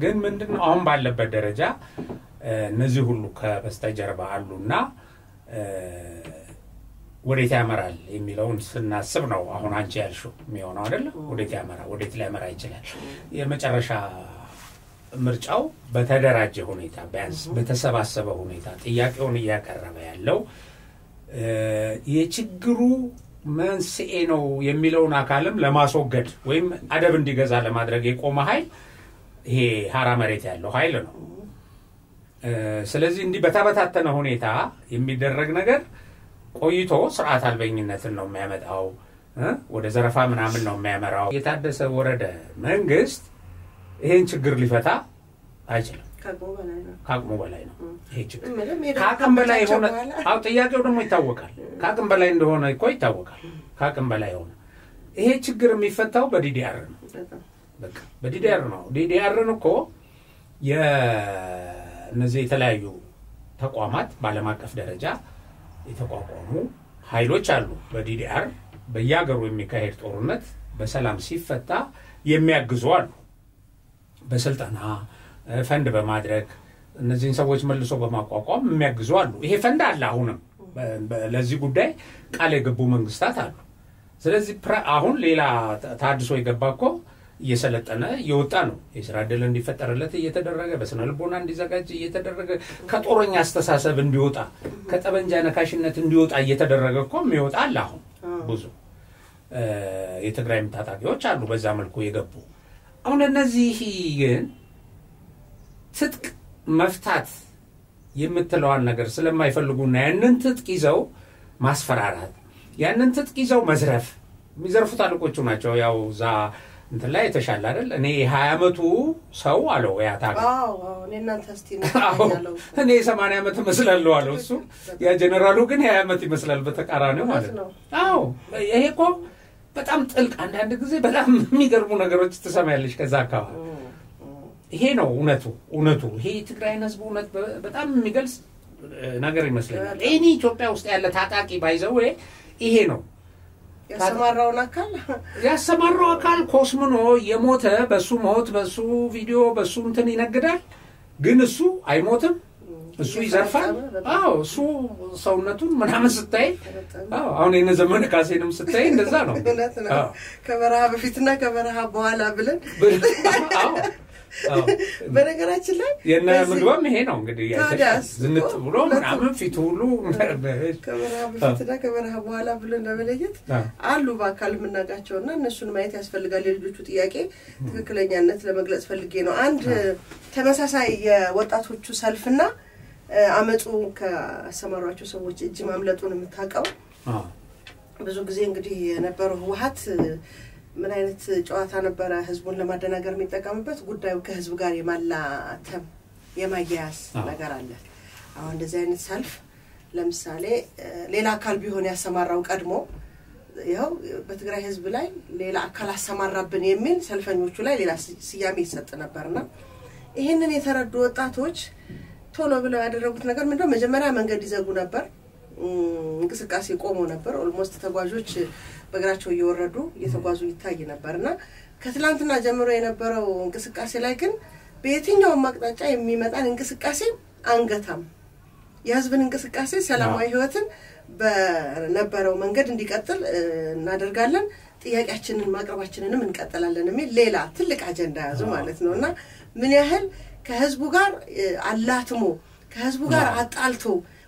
ግን ምንድነው አሁን ባለበት ደረጃ እነዚህ ሁሉ ከበስተጀርባ አሉና ወዴት ያመራል የሚለውን ስናስብ ነው አሁን አንቺ ያልሽው የሚሆነው አይደል ወዴት ሊያመራ ይችላል የመጨረሻ ምርጫው በተደራጀ ሁኔታ ቢያንስ በተሰባሰበ ሁኔታ ጥያቄውን ያቀረበ ያለው የችግሩ መንስኤ ነው የሚለውን አካልም ለማስወገድ ወይም አደብ እንዲገዛ ለማድረግ የቆመ ኃይል ይሄ ሐራ መሬት ያለው ኃይል ነው ስለዚህ እንዲህ በተበታተነ ሁኔታ የሚደረግ ነገር ቆይቶ ስርዓት አልበኝነትን ነው የሚያመጣው ወደ ዘረፋ ምናምን ነው የሚያመራው የታደሰ ወረደ መንግስት ይሄን ችግር ሊፈታ አይችልም ካቅሙ በላይ ነው ይሄ ችግር ካቅም በላይ ሆነ አው ጥያቄው ደግሞ ይታወቃል ካቅም በላይ እንደሆነ እኮ ይታወቃል ካቅም በላይ ሆነ ይሄ ችግር የሚፈታው በዲዲአር ነው በቃ በዲዲአር ነው ዲዲአርን እኮ የነዚህ የተለያዩ ተቋማት ባለም አቀፍ ደረጃ የተቋቋሙ ኃይሎች አሉ በዲዲአር በያገሩ የሚካሄድ ጦርነት በሰላም ሲፈታ የሚያግዙ አሉ በስልጣና ፈንድ በማድረግ እነዚህን ሰዎች መልሶ በማቋቋም የሚያግዙ አሉ ይሄ ፈንድ አለ አሁንም ለዚህ ጉዳይ ቃል የገቡ መንግስታት አሉ ስለዚህ አሁን ሌላ ታድሶ የገባኮ እየሰለጠነ ይወጣ ነው የሥራ ዕድል እንዲፈጠርለት እየተደረገ በስነ ልቦና እንዲዘጋጅ እየተደረገ ከጦረኛ አስተሳሰብ እንዲወጣ ከጠበንጃ ነካሽነት እንዲወጣ እየተደረገኮ የሚወጣ አለ አሁን ብዙ የትግራይ ታጣቂዎች አሉ በዛ መልኩ የገቡ አሁን እነዚህ ግን ትጥቅ መፍታት የምትለዋን ነገር ስለማይፈልጉና ያንን ትጥቅ ይዘው ማስፈራራት ያንን ትጥቅ ይዘው መዝረፍ የሚዘርፉት አለቆቹ ናቸው ያው ዛ እንት ላይ ተሻለ አይደል እኔ 20 አመቱ ሰው አለው ያ ታጋ አዎ እኔ እናንተ እስቲ ነው ያለው እኔ 80 አመት መስላለሁ አለው እሱ ያ ጀነራሉ ግን 20 አመት ይመስላል በተቃራኒው ማለት ነው አዎ ይሄ እኮ በጣም ጥልቅ አንዳንድ ጊዜ በጣም የሚገርሙ ነገሮች ተሰማያለሽ ከዛ አካባቢ ይሄ ነው እውነቱ ይሄ ትግራይን ህዝብ እውነት በጣም የሚገልጽ ነገር ይመስላል እኔ ኢትዮጵያ ውስጥ ያለ ታጣቂ ባይዘው ይሄ ነው ያሰማራው አካል ኮስምኖ የሞተ በሱ ሞት በሱ ቪዲዮ በሱ እንትን ይነግዳል ግን እሱ አይሞትም እሱ ይዘርፋል አዎ እሱ ሰውነቱን ምናምን ስታይ አዎ አሁን የነ ዘመነ ካሴንም ስታይ እንደዛ ነው ከበረሃ በፊትና ከበረሃ በኋላ ብለን በነገራችን ላይ የነ ምግባም ይሄ ነው እንግዲህ ያይተሽ ዝንጥ ብሎ ምናምን ፊቱ ሁሉ ከበረሃ በፊትና ከበረሃ በኋላ ብለን ለመለየት አሉ በአካል ምናጋቸውና እነሱን ማየት ያስፈልጋል የልጆቹ ጥያቄ ትክክለኛነት ለመግለጽ ፈልጌ ነው አንድ ተመሳሳይ የወጣቶቹ ሰልፍና አመጹ ከሰማሯቸው ሰዎች እጅ ማምለጡን የምታቀው ብዙ ጊዜ እንግዲህ የነበረው ህወሓት ምን አይነት ጨዋታ ነበር ህዝቡን ለማደናገር የሚጠቀምበት ጉዳዩ ከህዝብ ጋር የማላተም የማያያዝ ነገር አለ አሁን እንደዚህ አይነት ሰልፍ ለምሳሌ ሌላ አካል ቢሆን ያሰማራው ቀድሞ ያው በትግራይ ህዝብ ላይ ሌላ አካል አሰማራብን የሚል ሰልፈኞቹ ላይ ሌላ ሲያሜ ይሰጥ ነበርና ይሄንን የተረዱ ወጣቶች ቶሎ ብለው ያደረጉት ነገር ምንድነው መጀመሪያ መንገድ ይዘጉ ነበር እንቅስቃሴ ቆሞ ነበር ኦልሞስት ተጓዦች በእግራቸው እየወረዱ እየተጓዙ ይታይ ነበርና ከትላንትና ጀምሮ የነበረው እንቅስቃሴ ላይ ግን በየትኛው ማቅጣጫ የሚመጣን እንቅስቃሴ አንገታም የህዝብን እንቅስቃሴ ሰላማዊ ህይወትን በነበረው መንገድ እንዲቀጥል እናደርጋለን ጥያቄያችንን ማቅረባችንንም እንቀጥላለን የሚል ሌላ ትልቅ አጀንዳ ያዙ ማለት ነውና ምን ያህል ከህዝቡ ጋር አላትሞ ከህዝቡ ጋር አጣልቶ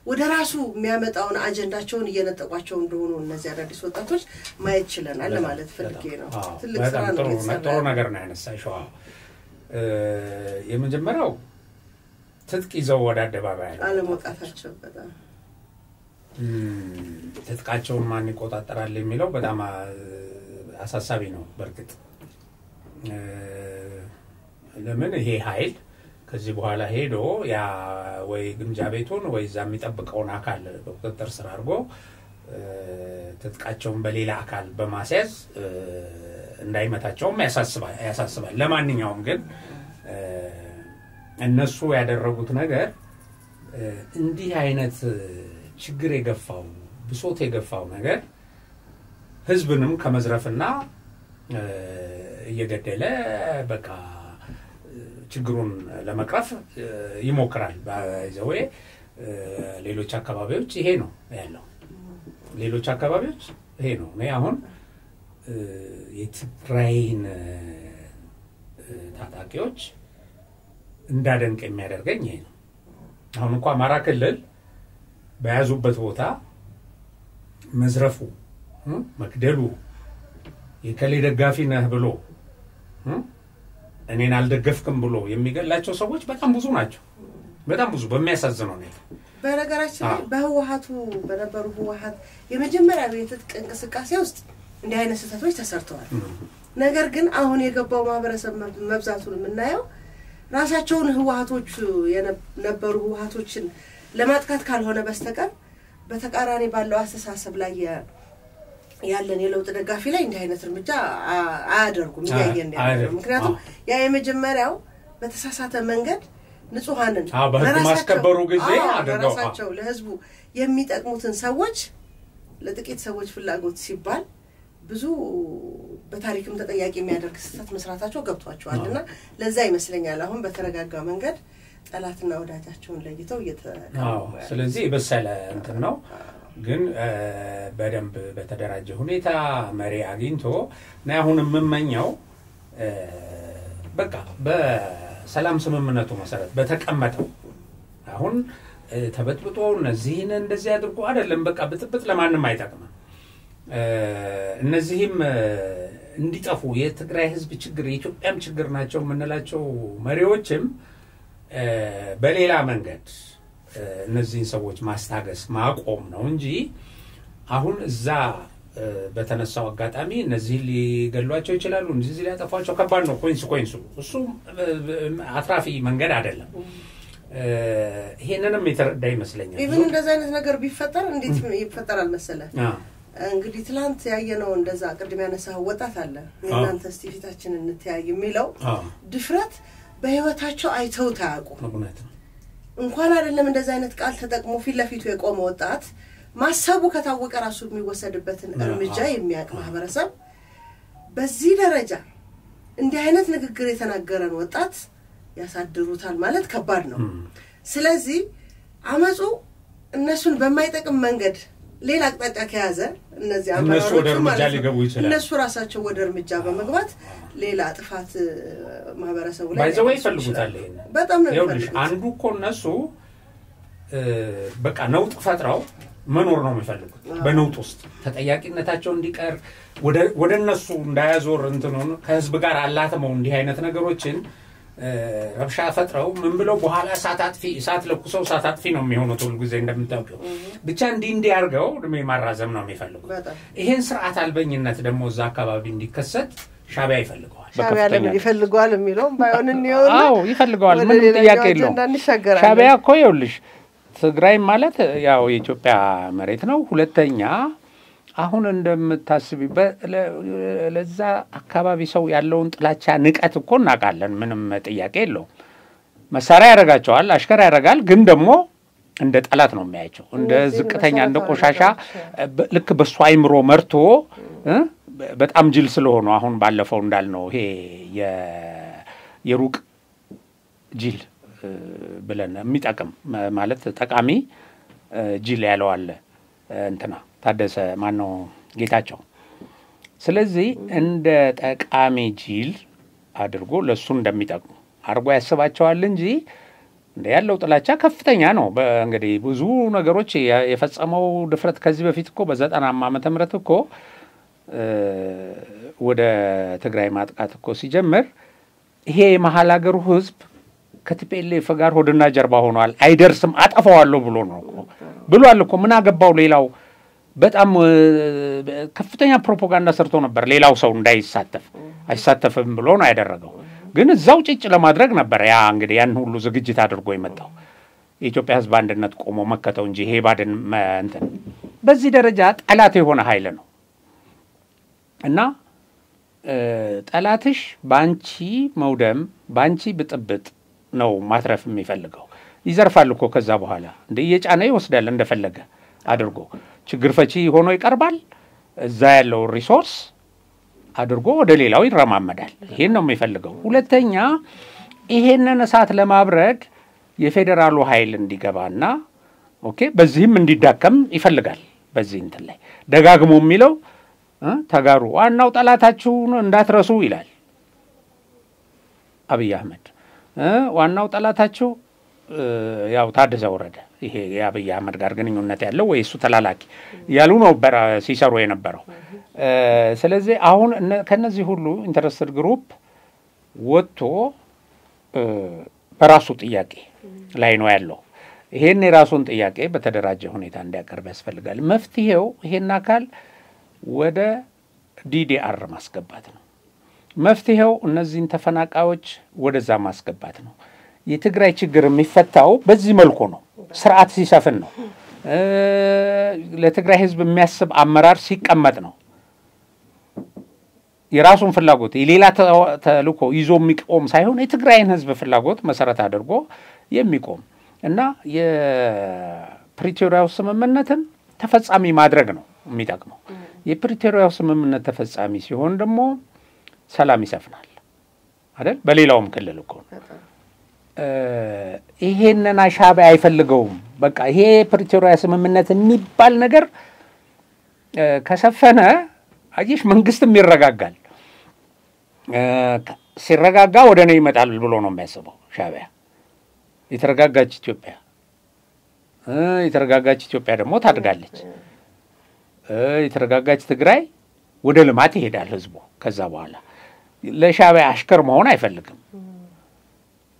ወደ ራሱ የሚያመጣውን አጀንዳቸውን እየነጠቋቸው እንደሆኑ እነዚህ አዳዲስ ወጣቶች ማየት ይችላል ማለት ፈልጌ ነው ትልቅ ስራ ነው ጥሩ ነገር ነው ያነሳሽው የመጀመሪያው ትጥቅ ይዘው ወደ አደባባይ አለመውጣታቸው በጣም ትጥቃቸውን ማን ይቆጣጠራል የሚለው በጣም አሳሳቢ ነው በርግጥ ለምን ይሄ ኃይል ከዚህ በኋላ ሄዶ ያ ወይ ግምጃ ቤቱን ወይ ዛ የሚጠብቀውን አካል በቁጥጥር ስር አድርጎ ትጥቃቸውን በሌላ አካል በማስያዝ እንዳይመታቸውም ያሳስባል ለማንኛውም ግን እነሱ ያደረጉት ነገር እንዲህ አይነት ችግር የገፋው ብሶት የገፋው ነገር ህዝብንም ከመዝረፍና እየገደለ በቃ ችግሩን ለመቅረፍ ይሞክራል ባይዘው ሌሎች አካባቢዎች ይሄ ነው ያለው ሌሎች አካባቢዎች ይሄ ነው ነው አሁን የትግራይን ታጣቂዎች እንዳደንቅ የሚያደርገኝ ይሄ ነው አሁን እንኳን አማራ ክልል በያዙበት ቦታ መዝረፉ መክደሉ የከሌ ደጋፊ ነህ ብሎ እኔን አልደገፍክም ብሎ የሚገላቸው ሰዎች በጣም ብዙ ናቸው በጣም ብዙ በሚያሳዝነው ነው በነገራችን ላይ በህወሓቱ በነበሩ ህወሓት የመጀመሪያው የትጥቅ እንቅስቃሴ ውስጥ እንዲህ አይነት ስህተቶች ተሰርተዋል ነገር ግን አሁን የገባው ማህበረሰብ መብዛቱን የምናየው ራሳቸውን ህወሓቶች የነበሩ ህወሓቶችን ለማጥቃት ካልሆነ በስተቀር በተቃራኒ ባለው አስተሳሰብ ላይ ያለን የለውጥ ደጋፊ ላይ እንዲህ አይነት እርምጃ አያደርጉም ያየን ያለው ምክንያቱም ያ የመጀመሪያው በተሳሳተ መንገድ ንጹሃንን ለራሳቸው ጊዜ ለራሳቸው ለህዝቡ የሚጠቅሙትን ሰዎች ለጥቂት ሰዎች ፍላጎት ሲባል ብዙ በታሪክም ተጠያቂ የሚያደርግ ስህተት መስራታቸው ገብቷቸዋልና ለዛ ይመስለኛል አሁን በተረጋጋ መንገድ ጠላትና ወዳጃቸውን ለይተው ስለዚህ በሰለ እንትን ነው ግን በደንብ በተደራጀ ሁኔታ መሪ አግኝቶ ነው አሁን የምመኘው በቃ በሰላም ስምምነቱ መሰረት በተቀመጠው አሁን ተበጥብጦ እነዚህን እንደዚህ አድርጎ አይደለም በቃ ብጥብጥ ለማንም አይጠቅም እነዚህም እንዲጠፉ የትግራይ ህዝብ ችግር የኢትዮጵያም ችግር ናቸው ምንላቸው መሪዎችም በሌላ መንገድ እነዚህን ሰዎች ማስታገስ ማቆም ነው እንጂ አሁን እዛ በተነሳው አጋጣሚ እነዚህ ሊገሏቸው ይችላሉ እንጂ ሊያጠፋቸው ከባድ ነው ኮንሲኩዌንሱ እሱ አትራፊ መንገድ አይደለም ይሄንንም የተረዳ ይመስለኛል ኢቭን እንደዛ አይነት ነገር ቢፈጠር እንዴት ይፈጠራል መሰለ እንግዲህ ትላንት ያየነው እንደዛ ቅድም ያነሳው ወጣት አለ እናንተ ስቲፊታችንን እንተያይ የሚለው ድፍረት በህይወታቸው አይተው ታያቁ እንኳን አይደለም እንደዛ አይነት ቃል ተጠቅሞ ፊት ለፊቱ የቆመ ወጣት ማሰቡ ከታወቀ ራሱ የሚወሰድበትን እርምጃ የሚያቅ ማህበረሰብ በዚህ ደረጃ እንዲህ አይነት ንግግር የተናገረን ወጣት ያሳድሩታል ማለት ከባድ ነው ስለዚህ አመጹ እነሱን በማይጠቅም መንገድ ሌላ አቅጣጫ ከያዘ እነዚህ አመራሮች ማለት እነሱ ራሳቸው ወደ እርምጃ በመግባት ሌላ ጥፋት ማህበረሰቡ ላይ ባይዘው ይፈልጉታል በጣም ነው ይፈልጉት አንዱ እኮ እነሱ በቃ ነውጥ ፈጥራው መኖር ነው የሚፈልጉት በነውጥ ውስጥ ተጠያቂነታቸው እንዲቀር ወደ እነሱ እንዳያዞር እንትኑን ከህዝብ ጋር አላተመው እንዲህ አይነት ነገሮችን ረብሻ ፈጥረው ምን ብለው በኋላ ሳት ለኩሰው ሳታጥፊ ነው የሚሆነው ሁሉ ጊዜ እንደምታውቀው ብቻ እንዲያርገው ደም ማራዘም ነው የሚፈልጉት ይሄን ስርዓት አልበኝነት ደግሞ እዛ አካባቢ እንዲከሰት ሻቢያ ይፈልጋል ሻቢያ ለምን ይፈልጋል የሚለው ባይሆን ነው አዎ ይፈልጋል ምን ጥያቄ የለው ሻቢያ እኮ ይኸውልሽ ትግራይ ማለት ያው የኢትዮጵያ መሬት ነው ሁለተኛ አሁን እንደምታስቢበት ለዛ አካባቢ ሰው ያለውን ጥላቻ ንቀት እኮ እናቃለን ምንም ጥያቄ የለው መሳሪያ ያረጋቸዋል አሽከራ ያረጋል ግን ደግሞ እንደ ጠላት ነው የሚያያቸው እንደ ዝቅተኛ እንደ ቆሻሻ ልክ በሱ አይምሮ መርቶ በጣም ጅል ስለሆነ አሁን ባለፈው እንዳልነው ይሄ የሩቅ ጅል ብለን የሚጠቅም ማለት ጠቃሚ ጅል ያለው አለ እንትና ታደሰ ማነው ጌታቸው ስለዚህ እንደ ጠቃሚ ጅል አድርጎ ለሱ እንደሚጠቅሙ አርጎ ያስባቸዋል እንጂ እንደ ያለው ጥላቻ ከፍተኛ ነው እንግዲህ ብዙ ነገሮች የፈጸመው ድፍረት ከዚህ በፊት እኮ በ90 ዓመተ ምህረት እኮ ወደ ትግራይ ማጥቃት እኮ ሲጀምር ይሄ መሐል ሀገሩ ህዝብ ከቲፒኤልኤፍ ጋር ሆድና ጀርባ ሆኗል። አይደርስም አጠፋዋለሁ ብሎ ነው ብሏል እኮ። ምን አገባው ሌላው? በጣም ከፍተኛ ፕሮፓጋንዳ ሰርቶ ነበር ሌላው ሰው እንዳይሳተፍ። አይሳተፍም ብሎ ነው ያደረገው። ግን እዛው ጭጭ ለማድረግ ነበር ያ እንግዲህ ያን ሁሉ ዝግጅት አድርጎ የመጣው። የኢትዮጵያ ሕዝብ አንድነት ቆሞ መከተው እንጂ ይሄ ባድን እንትን በዚህ ደረጃ ጠላት የሆነ ኃይል ነው እና ጠላትሽ ባንቺ መውደም ባንቺ ብጥብጥ ነው ማትረፍ የሚፈልገው። ይዘርፋል እኮ ከዛ በኋላ እንደ እየጫነ ይወስዳል እንደፈለገ አድርጎ ችግር ፈቺ ሆኖ ይቀርባል። እዛ ያለው ሪሶርስ አድርጎ ወደ ሌላው ይረማመዳል። ይሄን ነው የሚፈልገው። ሁለተኛ ይሄንን እሳት ለማብረድ የፌዴራሉ ኃይል እንዲገባና ኦኬ በዚህም እንዲዳከም ይፈልጋል። በዚህ እንትን ላይ ደጋግሞ የሚለው ተጋሩ ዋናው ጠላታችሁን እንዳትረሱ ይላል አብይ አህመድ። ዋናው ጠላታችሁ ያው ታደሰ ወረደ ይሄ የአብይ አህመድ ጋር ግንኙነት ያለው ወይ እሱ ተላላኪ ያሉ ነው ሲሰሩ የነበረው። ስለዚህ አሁን ከነዚህ ሁሉ ኢንተረስትድ ግሩፕ ወጥቶ በራሱ ጥያቄ ላይ ነው ያለው። ይሄን የራሱን ጥያቄ በተደራጀ ሁኔታ እንዲያቀርብ ያስፈልጋል። መፍትሄው ይሄን አካል ወደ ዲዲአር ማስገባት ነው። መፍትሄው እነዚህን ተፈናቃዮች ወደዛ ማስገባት ነው። የትግራይ ችግር የሚፈታው በዚህ መልኩ ነው። ስርዓት ሲሰፍን ነው። ለትግራይ ህዝብ የሚያስብ አመራር ሲቀመጥ ነው። የራሱን ፍላጎት የሌላ ተልእኮ ይዞ የሚቆም ሳይሆን የትግራይን ህዝብ ፍላጎት መሰረት አድርጎ የሚቆም እና የፕሪቶሪያው ስምምነትን ተፈጻሚ ማድረግ ነው የሚጠቅመው። የፕሪቶሪያው ስምምነት ተፈጻሚ ሲሆን ደግሞ ሰላም ይሰፍናል አይደል? በሌላውም ክልል እኮ ይሄንን ሻዕቢያ አይፈልገውም። በቃ ይሄ ፕሪቶሪያ ስምምነት የሚባል ነገር ከሰፈነ አየሽ መንግስትም ይረጋጋል። ሲረጋጋ ወደ እኔ ይመጣል ብሎ ነው የሚያስበው ሻዕቢያ። የተረጋጋች ኢትዮጵያ ደግሞ ታድጋለች። የተረጋጋች ትግራይ ወደ ልማት ይሄዳል ህዝቡ። ከዛ በኋላ ለሻዕቢያ አሽከር መሆን አይፈልግም።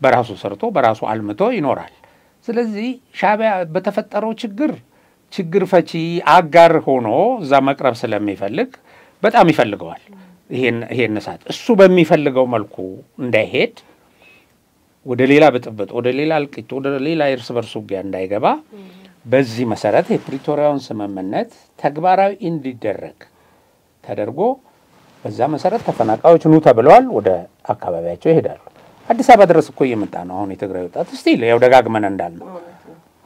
በራሱ ሰርቶ በራሱ አልምቶ ይኖራል። ስለዚህ ሻዕቢያ በተፈጠረው ችግር ፈቺ አጋር ሆኖ እዛ መቅረብ ስለሚፈልግ በጣም ይፈልገዋል። ይሄን እሳት እሱ በሚፈልገው መልኩ እንዳይሄድ ወደ ሌላ ብጥብጥ፣ ወደ ሌላ እልቂት፣ ወደ ሌላ እርስ በርስ ውጊያ እንዳይገባ በዚህ መሰረት የፕሪቶሪያውን ስምምነት ተግባራዊ እንዲደረግ ተደርጎ በዛ መሰረት ተፈናቃዮች ኑ ተብለዋል። ወደ አካባቢያቸው ይሄዳሉ። አዲስ አበባ ድረስ እኮ እየመጣ ነው አሁን የትግራይ ወጣት። እስቲ ያው ደጋግመን እንዳልነው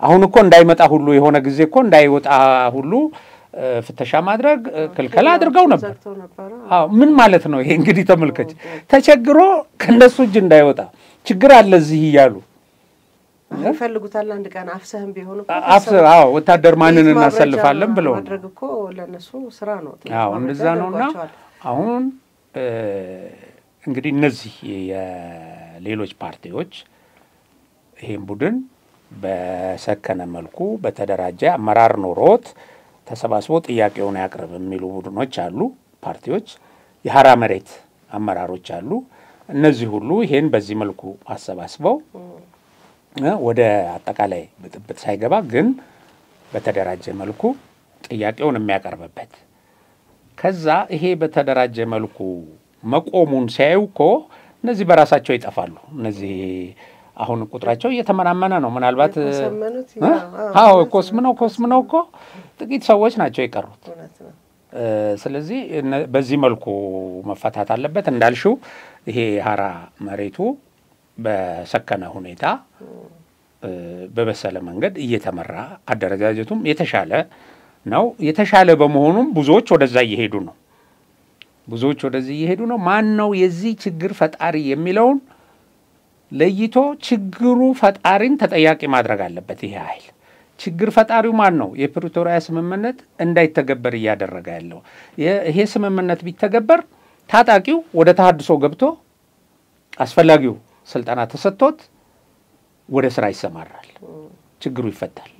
አሁን እኮ እንዳይመጣ ሁሉ የሆነ ጊዜ እኮ እንዳይወጣ ሁሉ ፍተሻ ማድረግ ክልከላ አድርገው ነበር። አዎ ምን ማለት ነው ይሄ? እንግዲህ ተመልከች፣ ተቸግሮ ከነሱ እጅ እንዳይወጣ ችግር አለ እዚህ እያሉ ይፈልጉታል። አንድ ቀን አፍሰህም ቢሆን አዎ ወታደር ማንን እናሰልፋለን ብለው ማድረግ እኮ ለነሱ ስራ ነው። አዎ እንደዛ ነውና አሁን እንግዲህ እነዚህ የሌሎች ፓርቲዎች ይሄን ቡድን በሰከነ መልኩ በተደራጀ አመራር ኖሮት ተሰባስቦ ጥያቄውን ያቅርብ የሚሉ ቡድኖች አሉ፣ ፓርቲዎች፣ የሐራ መሬት አመራሮች አሉ። እነዚህ ሁሉ ይሄን በዚህ መልኩ አሰባስበው ወደ አጠቃላይ ብጥብጥ ሳይገባ ግን በተደራጀ መልኩ ጥያቄውን የሚያቀርብበት ከዛ ይሄ በተደራጀ መልኩ መቆሙን ሲያዩ እኮ እነዚህ በራሳቸው ይጠፋሉ። እነዚህ አሁን ቁጥራቸው እየተመናመነ ነው። ምናልባት አዎ ኮስምነው እኮ ጥቂት ሰዎች ናቸው የቀሩት። ስለዚህ በዚህ መልኩ መፈታት አለበት። እንዳልሽው ይሄ ሐራ መሬቱ በሰከነ ሁኔታ በበሰለ መንገድ እየተመራ አደረጃጀቱም የተሻለ ነው። የተሻለ በመሆኑም ብዙዎች ወደዛ እየሄዱ ነው። ማን ነው የዚህ ችግር ፈጣሪ የሚለውን ለይቶ ችግሩ ፈጣሪን ተጠያቂ ማድረግ አለበት። ይሄ ኃይል ችግር ፈጣሪው ማን ነው? የፕሪቶሪያ ስምምነት እንዳይተገበር እያደረገ ያለው ይሄ ስምምነት ቢተገበር ታጣቂው ወደ ተሐድሶ ገብቶ አስፈላጊው ስልጠና ተሰጥቶት ወደ ስራ ይሰማራል፣ ችግሩ ይፈታል።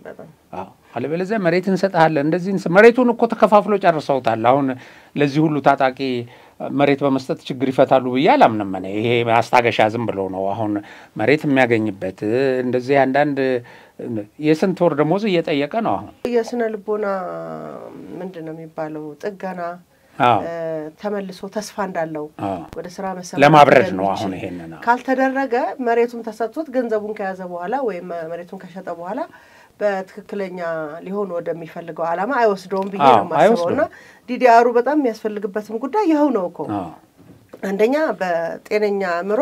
አዎ አለበለዚያ መሬት እንሰጣለን እንደዚህ መሬቱን እኮ ተከፋፍሎ ጨርሰውታል። አሁን ለዚህ ሁሉ ታጣቂ መሬት በመስጠት ችግር ይፈታሉ ብዬ አላምንም። እኔ ይሄ ማስታገሻ ዝም ብሎ ነው። አሁን መሬት የሚያገኝበት እንደዚህ አንዳንድ የስንት ወር ደሞዝ እየጠየቀ ነው። አሁን የስነ ልቦና ምንድነው የሚባለው ጥገና ተመልሶ ተስፋ እንዳለው ወደ ስራ መሰረት ለማብረድ ነው። አሁን ይሄንን ካልተደረገ መሬቱን ተሰጥቶት ገንዘቡን ከያዘ በኋላ ወይ መሬቱን ከሸጠ በኋላ በትክክለኛ ሊሆን ወደሚፈልገው ዓላማ አይወስደውም ብዬ ነው ማስበውና ዲዲአሩ በጣም የሚያስፈልግበትም ጉዳይ ይኸው ነው እኮ። አንደኛ በጤነኛ አእምሮ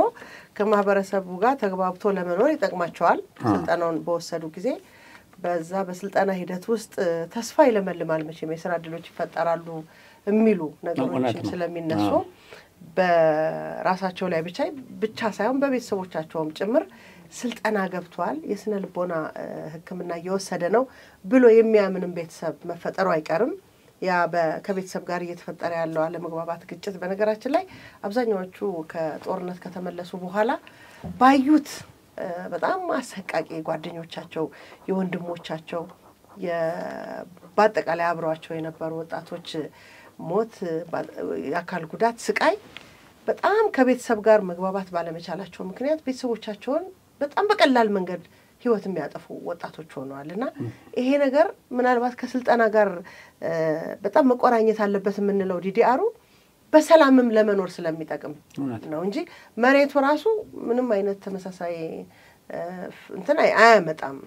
ከማህበረሰቡ ጋር ተግባብቶ ለመኖር ይጠቅማቸዋል። ስልጣናውን በወሰዱ ጊዜ በዛ በስልጣና ሂደት ውስጥ ተስፋ ይለመልማል። መቼም የሥራ ዕድሎች ይፈጠራሉ የሚሉ ነገሮች ስለሚነሱ በራሳቸው ላይ ብቻ ሳይሆን በቤተሰቦቻቸውም ጭምር ስልጣና ገብቷል የስነ ልቦና ህክምና እየወሰደ ነው ብሎ የሚያምንም ቤተሰብ መፈጠሩ አይቀርም። ያ ከቤተሰብ ጋር እየተፈጠረ ያለው አለመግባባት ግጭት በነገራችን ላይ አብዛኛዎቹ ከጦርነት ከተመለሱ በኋላ ባዩት በጣም አሰቃቂ ጓደኞቻቸው የወንድሞቻቸው በአጠቃላይ አብረዋቸው የነበሩ ወጣቶች ሞት የአካል ጉዳት ስቃይ በጣም ከቤተሰብ ጋር መግባባት ባለመቻላቸው ምክንያት ቤተሰቦቻቸውን በጣም በቀላል መንገድ ህይወት የሚያጠፉ ወጣቶች ሆነዋልና ይሄ ነገር ምናልባት ከስልጣና ጋር በጣም መቆራኘት አለበት የምንለው ዲዲአሩ በሰላምም ለመኖር ስለሚጠቅም ነው እንጂ መሬቱ ራሱ ምንም አይነት ተመሳሳይ እንትን አያመጣም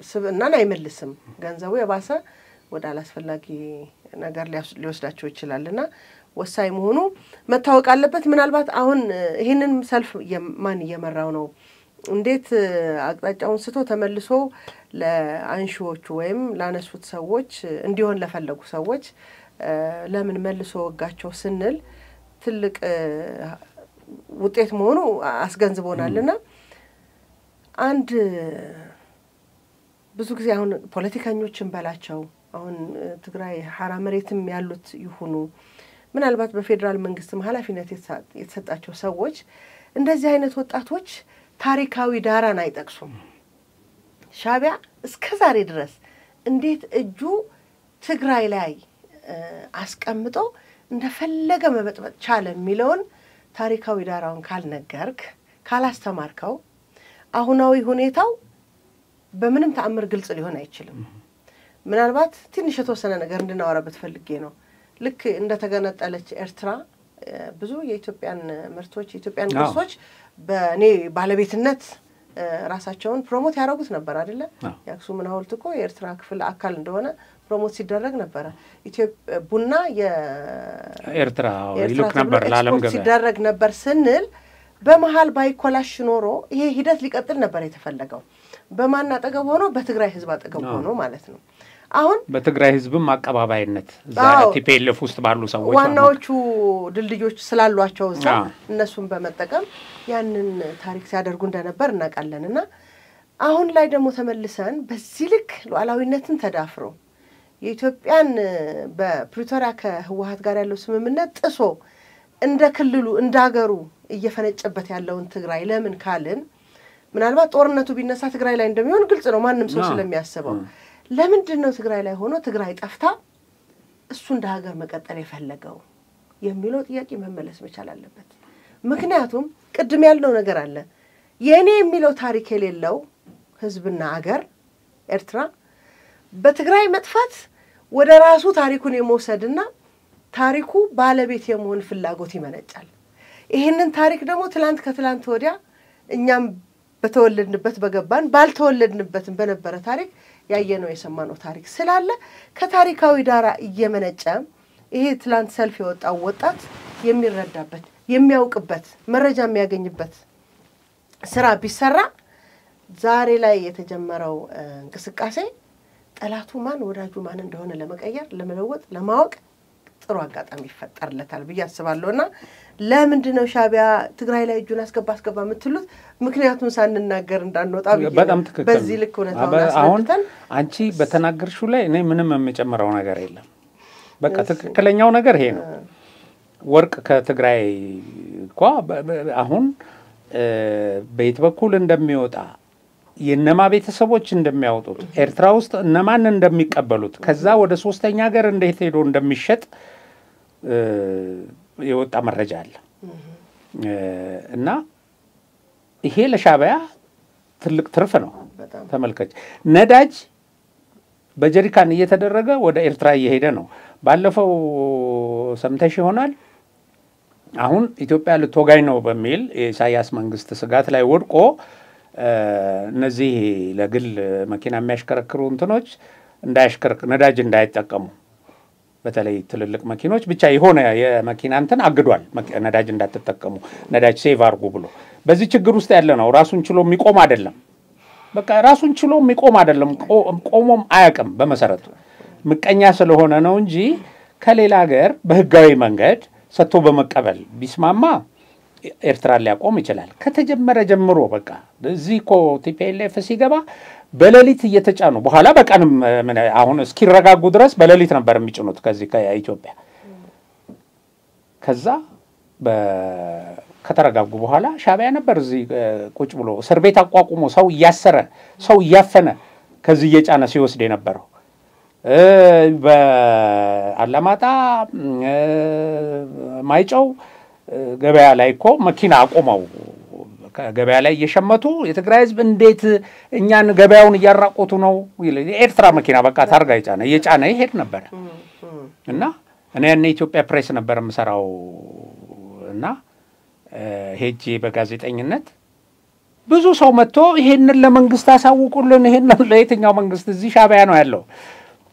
ስብናን አይመልስም። ገንዘቡ የባሰ ወደ አላስፈላጊ ነገር ሊወስዳቸው ይችላልና ወሳኝ መሆኑ መታወቅ አለበት። ምናልባት አሁን ይሄንን ሰልፍ ማን እየመራው ነው እንዴት አቅጣጫውን ስቶ ተመልሶ ለአንሺዎቹ ወይም ላነሱት ሰዎች እንዲሆን ለፈለጉ ሰዎች ለምን መልሶ ወጋቸው ስንል ትልቅ ውጤት መሆኑ አስገንዝቦናልና አንድ ብዙ ጊዜ አሁን ፖለቲከኞችን በላቸው አሁን ትግራይ ሐራ መሬትም ያሉት ይሁኑ ምናልባት በፌደራል መንግስትም ኃላፊነት የተሰጣቸው ሰዎች እንደዚህ አይነት ወጣቶች ታሪካዊ ዳራን አይጠቅሱም። ሻቢያ እስከዛሬ ድረስ እንዴት እጁ ትግራይ ላይ አስቀምጦ እንደፈለገ መበጥበጥ ቻለ የሚለውን ታሪካዊ ዳራውን ካልነገርክ ካላስተማርከው አሁናዊ ሁኔታው በምንም ተአምር ግልጽ ሊሆን አይችልም። ምናልባት ትንሽ የተወሰነ ነገር እንድናወራበት ፈልጌ ነው። ልክ እንደተገነጠለች ኤርትራ ብዙ የኢትዮጵያን ምርቶች የኢትዮጵያን ቅርሶች በኔ ባለቤትነት ራሳቸውን ፕሮሞት ያደርጉት ነበር አይደለ? የአክሱም ሐውልት እኮ የኤርትራ ክፍል አካል እንደሆነ ፕሮሞት ሲደረግ ነበር። ኢትዮጵያ ቡና የኤርትራ ይልክ ነበር ለዓለም ገበያ ሲደረግ ነበር ስንል በመሃል ባይኮላሽ ኖሮ ይሄ ሂደት ሊቀጥል ነበር የተፈለገው። በማን አጠገብ ሆኖ በትግራይ ህዝብ አጠገብ ሆኖ ማለት ነው። አሁን በትግራይ ህዝብም አቀባባይነት ዛሬ ቲፒኤልኤፍ ውስጥ ባሉ ሰዎች ዋናዎቹ ድልድዮች ስላሏቸው እዛ እነሱን በመጠቀም ያንን ታሪክ ሲያደርጉ እንደነበር እናውቃለንና አሁን ላይ ደግሞ ተመልሰን በዚህ ልክ ሉዓላዊነትን ተዳፍሮ የኢትዮጵያን በፕሪቶሪያ ከህወሓት ጋር ያለው ስምምነት ጥሶ እንደ ክልሉ እንደ ሀገሩ እየፈነጨበት ያለውን ትግራይ ለምን ካልን ምናልባት ጦርነቱ ቢነሳ ትግራይ ላይ እንደሚሆን ግልጽ ነው ማንንም ሰው ስለሚያስበው ለምንድነው ትግራይ ላይ ሆኖ ትግራይ ጠፍታ እሱ እንደ ሀገር መቀጠል የፈለገው የሚለው ጥያቄ መመለስ መቻል አለበት። ምክንያቱም ቅድም ያልነው ነገር አለ የኔ የሚለው ታሪክ የሌለው ህዝብና ሀገር ኤርትራ በትግራይ መጥፋት ወደ ራሱ ታሪኩን የመውሰድና ታሪኩ ባለቤት የመሆን ፍላጎት ይመነጫል። ይሄንን ታሪክ ደግሞ ከትላንት ወዲያ እኛም በተወለድንበት በገባን ባልተወለድንበትም በነበረ ታሪክ ያየነው የሰማነው ታሪክ ስላለ ከታሪካዊ ዳራ እየመነጨ ይሄ ትላንት ሰልፍ የወጣው ወጣት የሚረዳበት የሚያውቅበት መረጃ የሚያገኝበት ስራ ቢሰራ ዛሬ ላይ የተጀመረው እንቅስቃሴ ጠላቱ ማን ወዳጁ ማን እንደሆነ ለመቀየር ለመለወጥ ለማወቅ ጥሩ አጋጣሚ ይፈጠርለታል ብዬ አስባለሁና ለምንድነው ሻቢያ ትግራይ ላይ እጁን አስገባ የምትሉት ምክንያቱን ሳንናገር እንዳንወጣ በጣም ትክክል በዚህ ልክ ሆነታው አስፈተን አንቺ በተናገርሽው ላይ እኔ ምንም የምጨምረው ነገር የለም። በቃ ትክክለኛው ነገር ይሄ ነው። ወርቅ ከትግራይ አሁን በየት በኩል እንደሚወጣ የነማ ቤተሰቦች እንደሚያወጡት ኤርትራ ውስጥ እነማን እንደሚቀበሉት ከዛ ወደ ሶስተኛ ሀገር እንዴት ሄዶ እንደሚሸጥ የወጣ መረጃ አለ እና ይሄ ለሻዕቢያ ትልቅ ትርፍ ነው። ተመልከች ነዳጅ በጀሪካን እየተደረገ ወደ ኤርትራ እየሄደ ነው። ባለፈው ሰምተሽ ይሆናል አሁን ኢትዮጵያ ልትወጋኝ ነው በሚል የኢሳያስ መንግስት ስጋት ላይ ወድቆ እነዚህ ለግል መኪና የሚያሽከረክሩ እንትኖች ነዳጅ እንዳይጠቀሙ በተለይ ትልልቅ መኪኖች ብቻ የሆነ የመኪና እንትን አግዷል። ነዳጅ እንዳትጠቀሙ ነዳጅ ሴቭ አድርጉ ብሎ በዚህ ችግር ውስጥ ያለ ነው። ራሱን ችሎ የሚቆም አይደለም። በቃ ራሱን ችሎ የሚቆም አይደለም። ቆሞም አያውቅም። በመሰረቱ ምቀኛ ስለሆነ ነው እንጂ ከሌላ ሀገር በህጋዊ መንገድ ሰጥቶ በመቀበል ቢስማማ ኤርትራ ሊያቆም ይችላል። ከተጀመረ ጀምሮ በቃ እዚህ እኮ ቲፒኤልኤፍ ሲገባ በሌሊት እየተጫኑ በኋላ በቀንም አሁን እስኪረጋጉ ድረስ በሌሊት ነበር የሚጭኑት ከዚህ ከኢትዮጵያ። ከዛ ከተረጋጉ በኋላ ሻዕቢያ ነበር እዚህ ቁጭ ብሎ እስር ቤት አቋቁሞ ሰው እያሰረ ሰው እያፈነ ከዚህ እየጫነ ሲወስድ የነበረው። በአላማጣ ማይጨው ገበያ ላይ እኮ መኪና አቆመው ገበያ ላይ እየሸመቱ የትግራይ ህዝብ እንዴት እኛን ገበያውን እያራቆቱ ነው የኤርትራ መኪና በቃ ታርጋ እየጫነ ይሄድ ነበር። እና እኔ ኢትዮጵያ ፕሬስ ነበር የምሰራው እና ሄጄ በጋዜጠኝነት ብዙ ሰው መጥቶ ይሄንን ለመንግስት አሳውቁልን ይሄንን ለየትኛው መንግስት እዚህ ሻዕቢያ ነው ያለው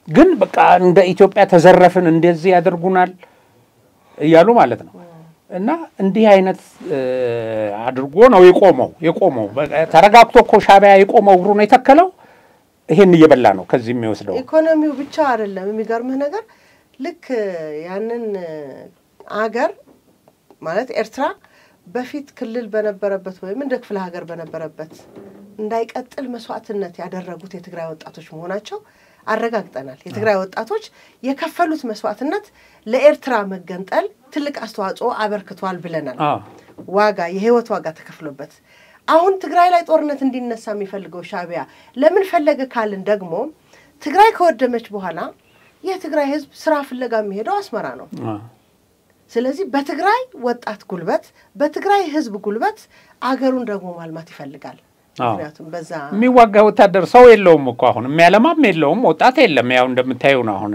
ግን በቃ እንደ ኢትዮጵያ ተዘረፍን እንደዚህ ያደርጉናል እያሉ ማለት ነው። እና እንዲህ አይነት አድርጎ ነው የቆመው ተረጋግቶ እኮ ሻዕቢያ የቆመው እግሩን የተከለው ይሄን እየበላ ነው ከዚህ የሚወስደው። ኢኮኖሚው ብቻ አይደለም የሚገርምህ ነገር ልክ ያንን አገር ማለት ኤርትራ በፊት ክልል በነበረበት ወይም እንደ ክፍለ ሀገር በነበረበት እንዳይቀጥል መስዋዕትነት ያደረጉት የትግራይ ወጣቶች መሆናቸው አረጋግጠናል። የትግራይ ወጣቶች የከፈሉት መስዋዕትነት ለኤርትራ መገንጠል ትልቅ አስተዋጽኦ አበርክቷል ብለናል። ዋጋ የህይወት ዋጋ ተከፍሎበት አሁን ትግራይ ላይ ጦርነት እንዲነሳ የሚፈልገው ሻዕቢያ ለምን ፈለገ ካልን ደግሞ ትግራይ ከወደመች በኋላ የትግራይ ህዝብ ስራ ፍለጋ የሚሄደው አስመራ ነው። ስለዚህ በትግራይ ወጣት ጉልበት በትግራይ ህዝብ ጉልበት አገሩን ደግሞ ማልማት ይፈልጋል። ምክንያቱም በዛ የሚዋጋ ወታደር ሰው የለውም እኮ አሁን የሚያለማም የለውም ወጣት የለም። ያው እንደምታዩ ነው አሁን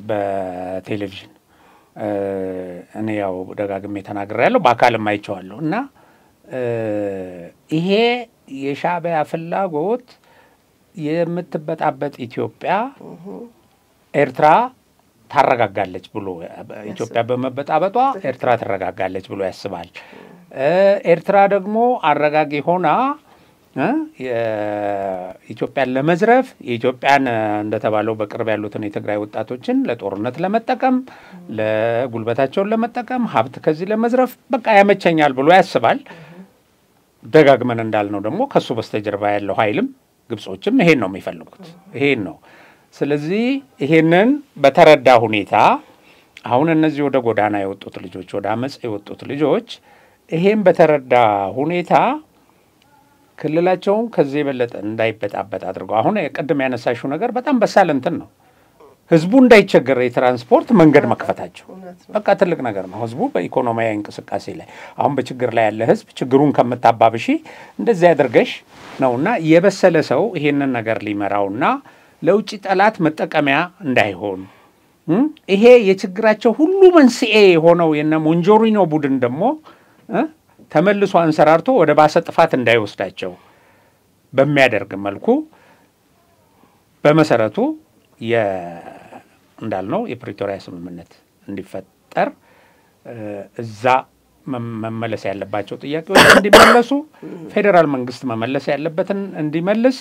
በቴሌቪዥን እኔ ያው ደጋግሜ ተናግሬያለሁ በአካልም አይቼዋለሁ። እና ይሄ የሻዕቢያ ፍላጎት የምትበጣበጥ ኢትዮጵያ ኤርትራ ታረጋጋለች ብሎ ኢትዮጵያ በመበጣበጧ ኤርትራ ተረጋጋለች ብሎ ያስባል። ኤርትራ ደግሞ አረጋጊ ሆና የኢትዮጵያን ለመዝረፍ የኢትዮጵያን እንደተባለው በቅርብ ያሉትን የትግራይ ወጣቶችን ለጦርነት ለመጠቀም ለጉልበታቸውን ለመጠቀም ሀብት ከዚህ ለመዝረፍ በቃ ያመቸኛል ብሎ ያስባል። ደጋግመን እንዳልነው ደግሞ ከሱ በስተጀርባ ያለው ኃይልም ግብጾችም ይሄን ነው የሚፈልጉት ይሄን ነው። ስለዚህ ይሄንን በተረዳ ሁኔታ አሁን እነዚህ ወደ ጎዳና የወጡት ልጆች ወደ አመጽ የወጡት ልጆች ይሄን በተረዳ ሁኔታ ክልላቸውን ከዚህ በለጠ እንዳይበጣበጥ አድርገው አሁን ቅድም ያነሳሽው ነገር በጣም በሳል እንትን ነው። ህዝቡ እንዳይቸገር የትራንስፖርት መንገድ መክፈታቸው በቃ ትልቅ ነገር ነው። ህዝቡ በኢኮኖሚያዊ እንቅስቃሴ ላይ አሁን በችግር ላይ ያለ ህዝብ ችግሩን ከመታባብሺ እንደዚህ ያደርገሽ ነውና የበሰለ ሰው ይሄንን ነገር ሊመራውና ለውጭ ጠላት መጠቀሚያ እንዳይሆን ይሄ የችግራቸው ሁሉ መንስኤ ሆነው የነ ሞንጆሪኖ ቡድን ደግሞ ተመልሶ አንሰራርቶ ወደ ባሰ ጥፋት እንዳይወስዳቸው በሚያደርግ መልኩ በመሰረቱ እንዳልነው የፕሪቶሪያ ስምምነት እንዲፈጠር እዛ መመለስ ያለባቸው ጥያቄዎች እንዲመለሱ ፌደራል መንግስት መመለስ ያለበትን እንዲመልስ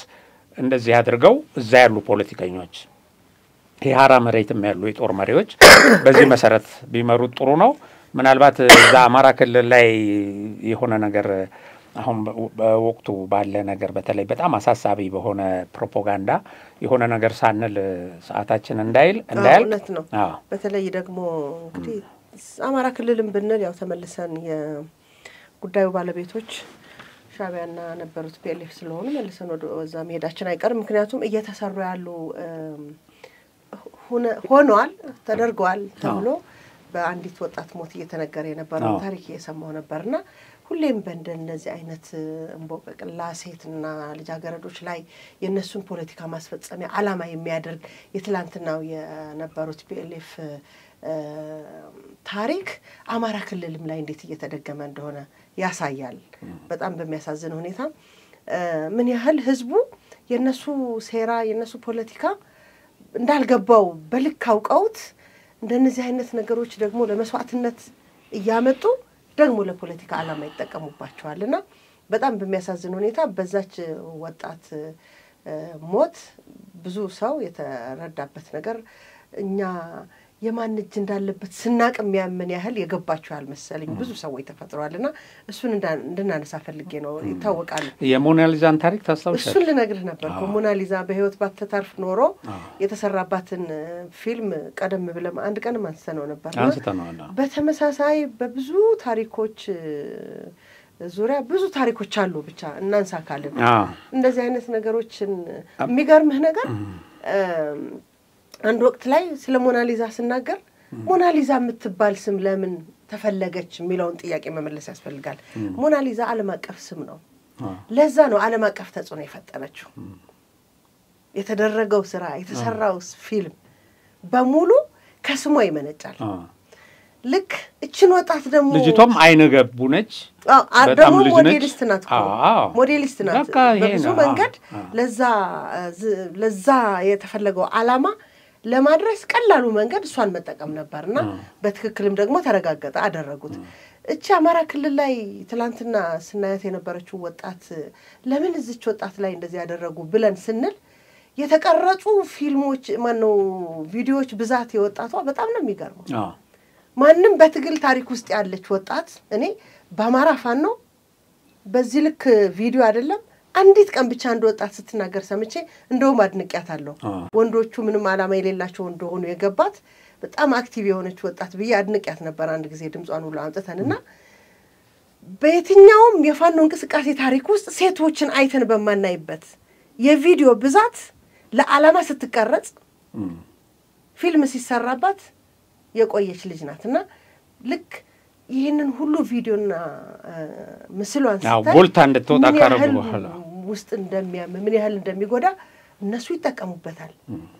እንደዚህ አድርገው እዛ ያሉ ፖለቲከኞች የሐራ መሬትም ያሉ የጦር መሪዎች በዚህ መሰረት ቢመሩት ጥሩ ነው። ምናልባት እዛ አማራ ክልል ላይ የሆነ ነገር አሁን በወቅቱ ባለ ነገር በተለይ በጣም አሳሳቢ በሆነ ፕሮፓጋንዳ የሆነ ነገር ሳንል ሰዓታችን እንዳያልቅ ነው። በተለይ ደግሞ እንግዲህ አማራ ክልልም ብንል ያው ተመልሰን የጉዳዩ ባለቤቶች ሻዕቢያና ነበሩት ፒኤልኤፍ ስለሆኑ መልሰን ወደዛ መሄዳችን አይቀርም። ምክንያቱም እየተሰሩ ያሉ ሆኗል ተደርጓል ተብሎ በአንዲት ወጣት ሞት እየተነገረ የነበረው ታሪክ እየሰማሁ ነበርና ሁሌም በእንደነዚህ አይነት እንቦቅቅላ ሴትና ልጃገረዶች ላይ የነሱን ፖለቲካ ማስፈጸሚያ ዓላማ የሚያደርግ የትላንትናው የነበሩት ፒኤልኤፍ ታሪክ አማራ ክልልም ላይ እንዴት እየተደገመ እንደሆነ ያሳያል። በጣም በሚያሳዝን ሁኔታ ምን ያህል ህዝቡ የነሱ ሴራ የነሱ ፖለቲካ እንዳልገባው በልክ አውቀውት እንደነዚህ አይነት ነገሮች ደግሞ ለመስዋዕትነት እያመጡ ደግሞ ለፖለቲካ ዓላማ ይጠቀሙባቸዋልና በጣም በሚያሳዝን ሁኔታ በዛች ወጣት ሞት ብዙ ሰው የተረዳበት ነገር እኛ የማን እጅ እንዳለበት ስናቅ የሚያምን ያህል የገባቸው ያልመሰለኝ ብዙ ሰዎች ተፈጥሯልና እሱን እንድናነሳ ፈልጌ ነው። ይታወቃል የሞናሊዛን ታሪክ ታስታውሻለሽ? እሱን ልነግርህ ነበር። ሞናሊዛ በህይወት ባትተርፍ ኖሮ የተሰራባትን ፊልም ቀደም ብለም አንድ ቀን ማንስተነው ነበርና በተመሳሳይ በብዙ ታሪኮች ዙሪያ ብዙ ታሪኮች አሉ። ብቻ እናንሳካለን እንደዚህ አይነት ነገሮችን። የሚገርምህ ነገር አንድ ወቅት ላይ ስለ ሞናሊዛ ስናገር ሞናሊዛ የምትባል ስም ለምን ተፈለገች የሚለውን ጥያቄ መመለስ ያስፈልጋል። ሞናሊዛ ዓለም አቀፍ ስም ነው። ለዛ ነው ዓለም አቀፍ ተጽዕኖ የፈጠረችው። የተደረገው ስራ የተሰራው ፊልም በሙሉ ከስሟ ይመነጫል። ልክ እቺን ወጣት ደግሞ ልጅቷም አይነገቡ ነች። በጣም ሞዴሊስት ናት። ሞዴሊስት ናት በብዙ መንገድ ለዛ የተፈለገው ዓላማ ለማድረስ ቀላሉ መንገድ እሷን መጠቀም ነበርና በትክክልም ደግሞ ተረጋገጠ አደረጉት። እቺ አማራ ክልል ላይ ትላንትና ስናያት የነበረችው ወጣት ለምን እዚች ወጣት ላይ እንደዚህ ያደረጉ ብለን ስንል የተቀረጹ ፊልሞች ማነው ቪዲዮዎች ብዛት የወጣቷ በጣም ነው የሚገርመው። ማንንም በትግል ታሪክ ውስጥ ያለች ወጣት እኔ በአማራ ፋኖ ነው በዚህ ልክ ቪዲዮ አይደለም አንዲት ቀን ብቻ አንድ ወጣት ስትናገር ሰምቼ እንደውም አድንቂያታለሁ። ወንዶቹ ምንም ዓላማ የሌላቸው እንደሆኑ የገባት በጣም አክቲቭ የሆነች ወጣት ብዬ አድንቂያት ነበር። አንድ ጊዜ ድምጿን ሁሉ አምጥተንና በየትኛውም የፋኖ እንቅስቃሴ ታሪክ ውስጥ ሴቶችን አይተን በማናይበት የቪዲዮ ብዛት ለዓላማ ስትቀረጽ ፊልም ሲሰራባት የቆየች ልጅ ናትና ልክ ይሄንን ሁሉ ቪዲዮና ምስሏን ስታይ ቦልታ እንደተወጣ ካረጉ በኋላ ውስጥ እንደሚያም ምን ያህል እንደሚጎዳ እነሱ ይጠቀሙበታል።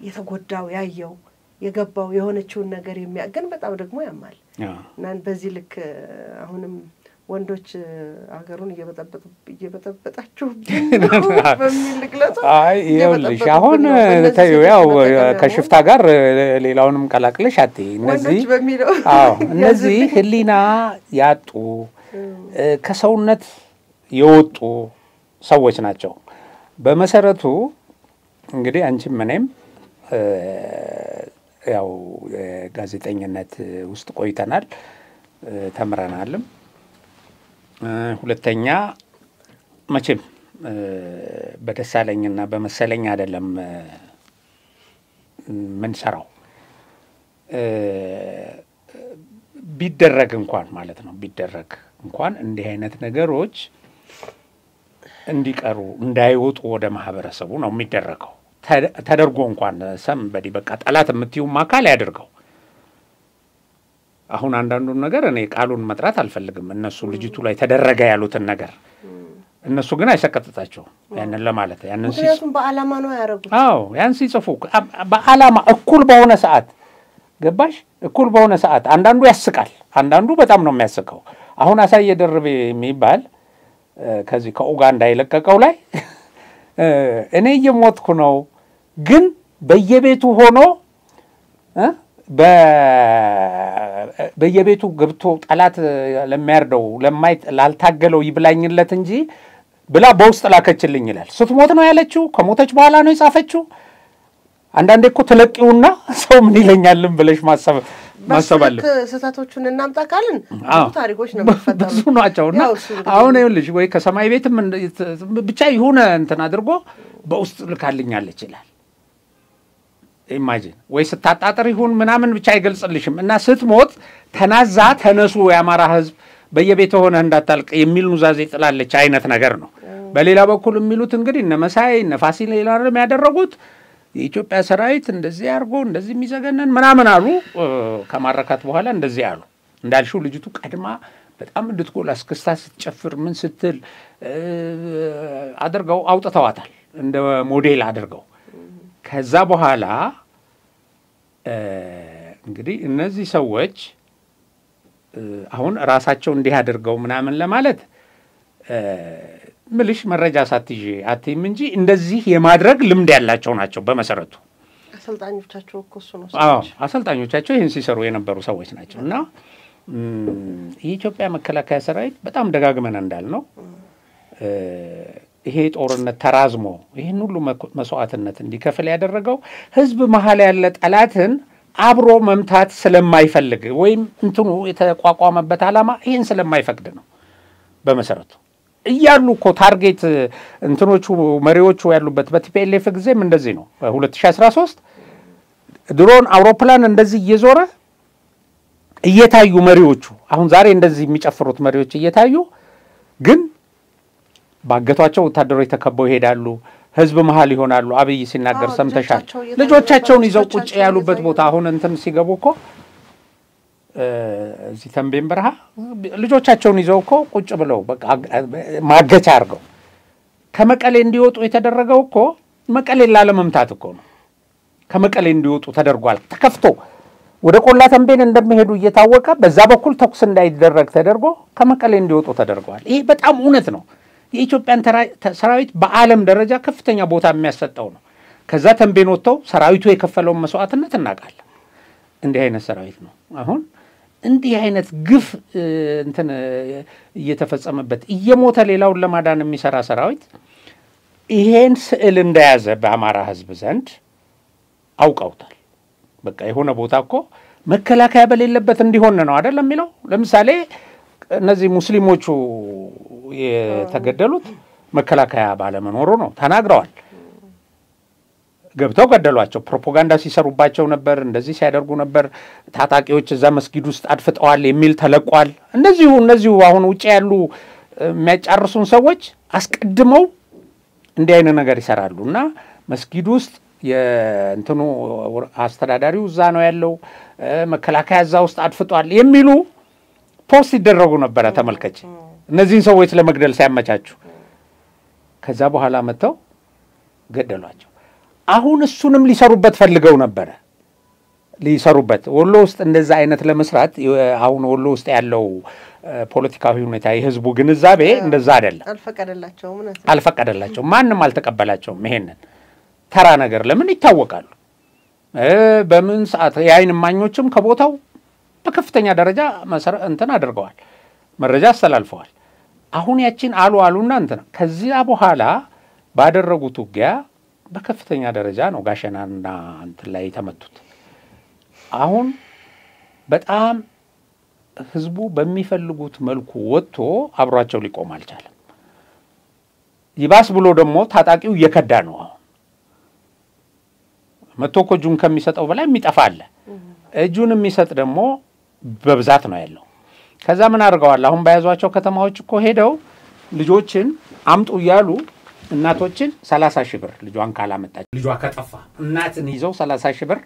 የተጎዳው ያየው የገባው የሆነችውን ነገር የሚያገን በጣም ደግሞ ያማል። እና በዚህ ልክ አሁንም ወንዶች አገሩን እየበጠበጣችሁ በሚል ልግለጽ አይ ይኸውልሽ አሁን ያው ከሽፍታ ጋር ሌላውንም ቀላቅለሽ አትይ። እነዚህ ህሊና ያጡ ከሰውነት የወጡ ሰዎች ናቸው። በመሰረቱ እንግዲህ አንቺም እኔም ያው ጋዜጠኝነት ውስጥ ቆይተናል ተምረናልም። ሁለተኛ መቼም በደሳለኝና በመሰለኝ አይደለም ምን ሰራው ቢደረግ እንኳን ማለት ነው ቢደረግ እንኳን እንዲህ አይነት ነገሮች እንዲቀሩ እንዳይወጡ ወደ ማህበረሰቡ ነው የሚደረገው። ተደርጎ እንኳን ሰምበዲ በቃ ጠላት የምትዩ ማካል ያድርገው። አሁን አንዳንዱን ነገር እኔ ቃሉን መጥራት አልፈልግም። እነሱ ልጅቱ ላይ ተደረገ ያሉትን ነገር እነሱ ግን አይሰቀጥጣቸው ያንን ለማለት ያንን ምክንያቱም በዓላማ ነው ያረጉት። ያን ሲጽፉ በዓላማ እኩል በሆነ ሰዓት ገባሽ እኩል በሆነ ሰዓት አንዳንዱ ያስቃል አንዳንዱ በጣም ነው የሚያስቀው። አሁን አሳየ ደርቤ የሚባል ከዚህ ከኡጋንዳ ይለቀቀው ላይ እኔ እየሞትኩ ነው ግን በየቤቱ ሆኖ በየቤቱ ገብቶ ጠላት ለሚያርደው ላልታገለው ይብላኝለት እንጂ ብላ በውስጥ ላከችልኝ ይላል። ስትሞት ነው ያለችው ከሞተች በኋላ ነው የጻፈችው። አንዳንዴ እኮ ተለቂውና ሰው ምን ይለኛልም ብለሽ ማሰባለ ሰታቶቹን እናምጣ ካልን ታሪኮች ነው መፈጠሩ ብዙ ናቸውና አሁን ይኸውልሽ ወይ ከሰማይ ቤትም ብቻ ይሁን እንትን አድርጎ በውስጥ ልካልኛለች ይላል። ኢማጂን ወይ ስታጣጣር ይሁን ምናምን ብቻ አይገልጽልሽም። እና ስትሞት ተናዛ ተነሱ ያማራ ህዝብ በየቤቱ ሆነ እንዳታልቅ የሚል ኑዛዜ ጥላለች አይነት ነገር ነው። በሌላ በኩል የሚሉት እንግዲህ እነ መሳይ እነ ፋሲል ይላልም ያደረጉት የኢትዮጵያ ሰራዊት እንደዚህ አርጎ እንደዚህ የሚዘገነን ምናምን አሉ። ከማረካት በኋላ እንደዚህ አሉ። እንዳልሽው ልጅቱ ቀድማ በጣም እንድትጎላ እስክስታ ስትጨፍር ምን ስትል አድርገው አውጥተዋታል፣ እንደ ሞዴል አድርገው። ከዛ በኋላ እንግዲህ እነዚህ ሰዎች አሁን ራሳቸው እንዲህ አድርገው ምናምን ለማለት ምልሽ መረጃ ሳትይዤ አትይም እንጂ እንደዚህ የማድረግ ልምድ ያላቸው ናቸው በመሰረቱ። አሰልጣኞቻቸው እኮ እሱ ነው። አሰልጣኞቻቸው ይህን ሲሰሩ የነበሩ ሰዎች ናቸው። እና የኢትዮጵያ መከላከያ ሰራዊት በጣም ደጋግመን እንዳልነው ይሄ ጦርነት ተራዝሞ ይህን ሁሉ መስዋዕትነት እንዲከፍል ያደረገው ህዝብ መሀል ያለ ጠላትን አብሮ መምታት ስለማይፈልግ ወይም እንትኑ የተቋቋመበት ዓላማ ይህን ስለማይፈቅድ ነው በመሰረቱ። እያሉ እኮ ታርጌት እንትኖቹ መሪዎቹ ያሉበት በቲፒኤልኤፍ ጊዜም እንደዚህ ነው። በ2013 ድሮን አውሮፕላን እንደዚህ እየዞረ እየታዩ መሪዎቹ አሁን ዛሬ እንደዚህ የሚጨፍሩት መሪዎች እየታዩ ግን ባገቷቸው ወታደሮች ተከበው ይሄዳሉ። ህዝብ መሃል ይሆናሉ። አብይ ሲናገር ሰምተሻል። ልጆቻቸውን ይዘው ቁጭ ያሉበት ቦታ አሁን እንትን ሲገቡ እኮ እዚህ ተንቤን በረሃ ልጆቻቸውን ይዘው እኮ ቁጭ ብለው በቃ ማገቻ አድርገው ከመቀሌ እንዲወጡ የተደረገው እኮ መቀሌን ላለመምታት እኮ ነው። ከመቀሌ እንዲወጡ ተደርጓል። ተከፍቶ ወደ ቆላ ተንቤን እንደሚሄዱ እየታወቀ በዛ በኩል ተኩስ እንዳይደረግ ተደርጎ ከመቀሌ እንዲወጡ ተደርጓል። ይሄ በጣም እውነት ነው። የኢትዮጵያን ሰራዊት በዓለም ደረጃ ከፍተኛ ቦታ የሚያሰጠው ነው። ከዛ ተንቤን ወጥተው ሰራዊቱ የከፈለውን መስዋዕትነት እናውቃለን። እንዲህ አይነት ሰራዊት ነው። አሁን እንዲህ አይነት ግፍ እንትን እየተፈጸመበት እየሞተ ሌላውን ለማዳን የሚሰራ ሰራዊት ይሄን ስዕል እንደያዘ በአማራ ህዝብ ዘንድ አውቀውታል። በቃ የሆነ ቦታ እኮ መከላከያ በሌለበት እንዲሆን ነው አይደለም የሚለው። ለምሳሌ እነዚህ ሙስሊሞቹ የተገደሉት መከላከያ ባለመኖሩ ነው ተናግረዋል። ገብተው ገደሏቸው። ፕሮፓጋንዳ ሲሰሩባቸው ነበር፣ እንደዚህ ሲያደርጉ ነበር። ታጣቂዎች እዛ መስጊድ ውስጥ አድፍጠዋል የሚል ተለቋል። እነዚሁ አሁን ውጪ ያሉ የሚያጫርሱን ሰዎች አስቀድመው እንዲህ አይነት ነገር ይሰራሉ። እና መስጊድ ውስጥ የእንትኑ አስተዳዳሪው እዛ ነው ያለው፣ መከላከያ እዛ ውስጥ አድፍጧል የሚሉ ፖስት ይደረጉ ነበር። ተመልከች፣ እነዚህን ሰዎች ለመግደል ሲያመቻቹ ከዛ በኋላ መተው ገደሏቸው። አሁን እሱንም ሊሰሩበት ፈልገው ነበር። ሊሰሩበት ወሎ ውስጥ እንደዛ አይነት ለመስራት አሁን ወሎ ውስጥ ያለው ፖለቲካዊ ሁኔታ የህዝቡ ግንዛቤ እንደዛ አይደለም። አልፈቀደላቸውም። ማንም አልተቀበላቸውም። ይሄንን ተራ ነገር ለምን ይታወቃሉ? በምን ሰዓት የአይን እማኞችም ከቦታው በከፍተኛ ደረጃ እንትን አድርገዋል፣ መረጃ አስተላልፈዋል። አሁን ያቺን አሉና እንትን ከዚያ በኋላ ባደረጉት ውጊያ በከፍተኛ ደረጃ ነው ጋሸናና እንትን ላይ ተመቱት። አሁን በጣም ህዝቡ በሚፈልጉት መልኩ ወጥቶ አብሯቸው ሊቆም አልቻለም። ይባስ ብሎ ደግሞ ታጣቂው እየከዳ ነው። አሁን መቶ እኮ እጁን ከሚሰጠው በላይ የሚጠፋ አለ። እጁን የሚሰጥ ደግሞ በብዛት ነው ያለው። ከዛ ምን አድርገዋል? አሁን በያዟቸው ከተማዎች እኮ ሄደው ልጆችን አምጡ እያሉ እናቶችን 30 ሺህ ብር ልጇን ካላመጣች ልጇ ከጠፋ እናትን ይዘው 30 ሺህ ብር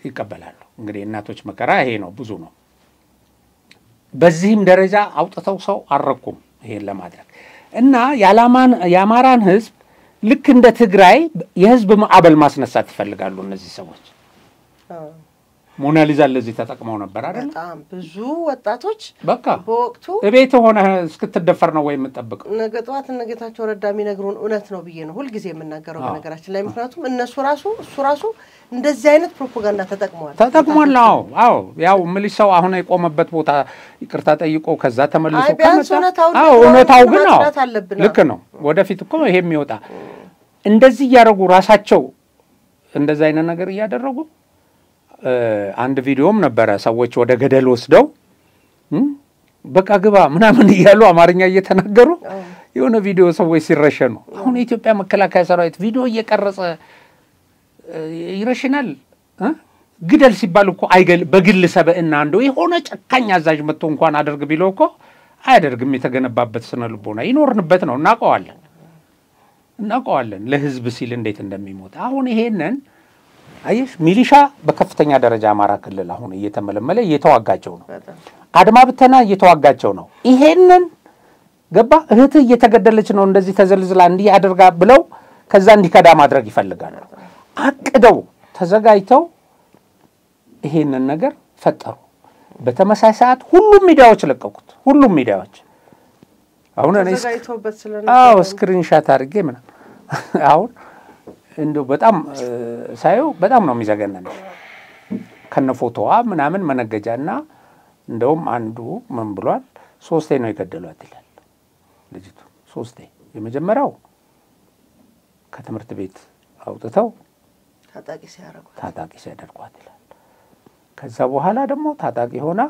ይቀበላሉ። እንግዲህ እናቶች መከራ ይሄ ነው፣ ብዙ ነው። በዚህም ደረጃ አውጥተው ሰው አረኩም ይሄን ለማድረግ እና የአማራን ህዝብ ልክ እንደ ትግራይ የህዝብ ማዕበል ማስነሳት ይፈልጋሉ እነዚህ ሰዎች። ሞናሊዛ ለዚህ ተጠቅመው ነበር አይደል? በጣም ብዙ ወጣቶች በቃ በወቅቱ እቤት ሆነ እስክትደፈር ነው ወይ የምትጠብቀው? ነገ ጧት ነገታቸው ረዳ የሚነግሩን እውነት ነው ብዬ ነው ሁሉ ጊዜ የምናገረው በነገራችን ላይ። ምክንያቱም እነሱ ራሱ እንደዚህ አይነት ፕሮፓጋንዳ ተጠቅሟል። አዎ ያው ምልሽ ሰው አሁን የቆመበት ቦታ ይቅርታ ጠይቆ ከዛ ተመልሶ ከመጣ እውነታው ግን ነው። ልክ ነው። ወደፊት እኮ ይሄም ይወጣ እንደዚህ ያደረጉ ራሳቸው እንደዛ አይነት ነገር ያደረጉ አንድ ቪዲዮም ነበረ። ሰዎች ወደ ገደል ወስደው በቃ ግባ ምናምን እያሉ አማርኛ እየተናገሩ የሆነ ቪዲዮ ሰዎች ሲረሸኑ። አሁን የኢትዮጵያ መከላከያ ሰራዊት ቪዲዮ እየቀረጸ ይረሽናል። ግደል ሲባል እኮ በግል ሰብዕና እንደው የሆነ ጨካኝ አዛዥ መጥቶ እንኳን አድርግ ቢለው እኮ አያደርግም። የተገነባበት ስነ ልቦና ይኖርንበት ነው፣ እናውቀዋለን። እናውቀዋለን ለህዝብ ሲል እንዴት እንደሚሞት። አሁን ይሄንን አየሽ ሚሊሻ በከፍተኛ ደረጃ አማራ ክልል አሁን እየተመለመለ እየተዋጋቸው ነው። አድማ ብተና እየተዋጋቸው ነው። ይሄንን ገባ እህት እየተገደለች ነው እንደዚህ ተዘልዝላ እንዲህ አድርጋ ብለው ከዛ እንዲከዳ ማድረግ ይፈልጋሉ። አቅደው ተዘጋጅተው ይሄንን ነገር ፈጠሩ። በተመሳሳይ ሰዓት ሁሉም ሚዲያዎች ለቀቁት። ሁሉም ሚዲያዎች አሁን እኔ ተዘጋጅተውበት ስለነበር ስክሪንሻት አድርጌ ምናምን አሁን እንደው በጣም ሳይው በጣም ነው የሚዘገነነው ከነፎቶዋ ምናምን መነገጃና እንደውም አንዱ ምን ብሏል 3 ነው የገደሏት ይላል ልጅቱ 3 የመጀመሪያው ከትምህርት ቤት አውጥተው ታጣቂ ሲያደርጓት ይላል። ከዛ በኋላ ደግሞ ታጣቂ ሆና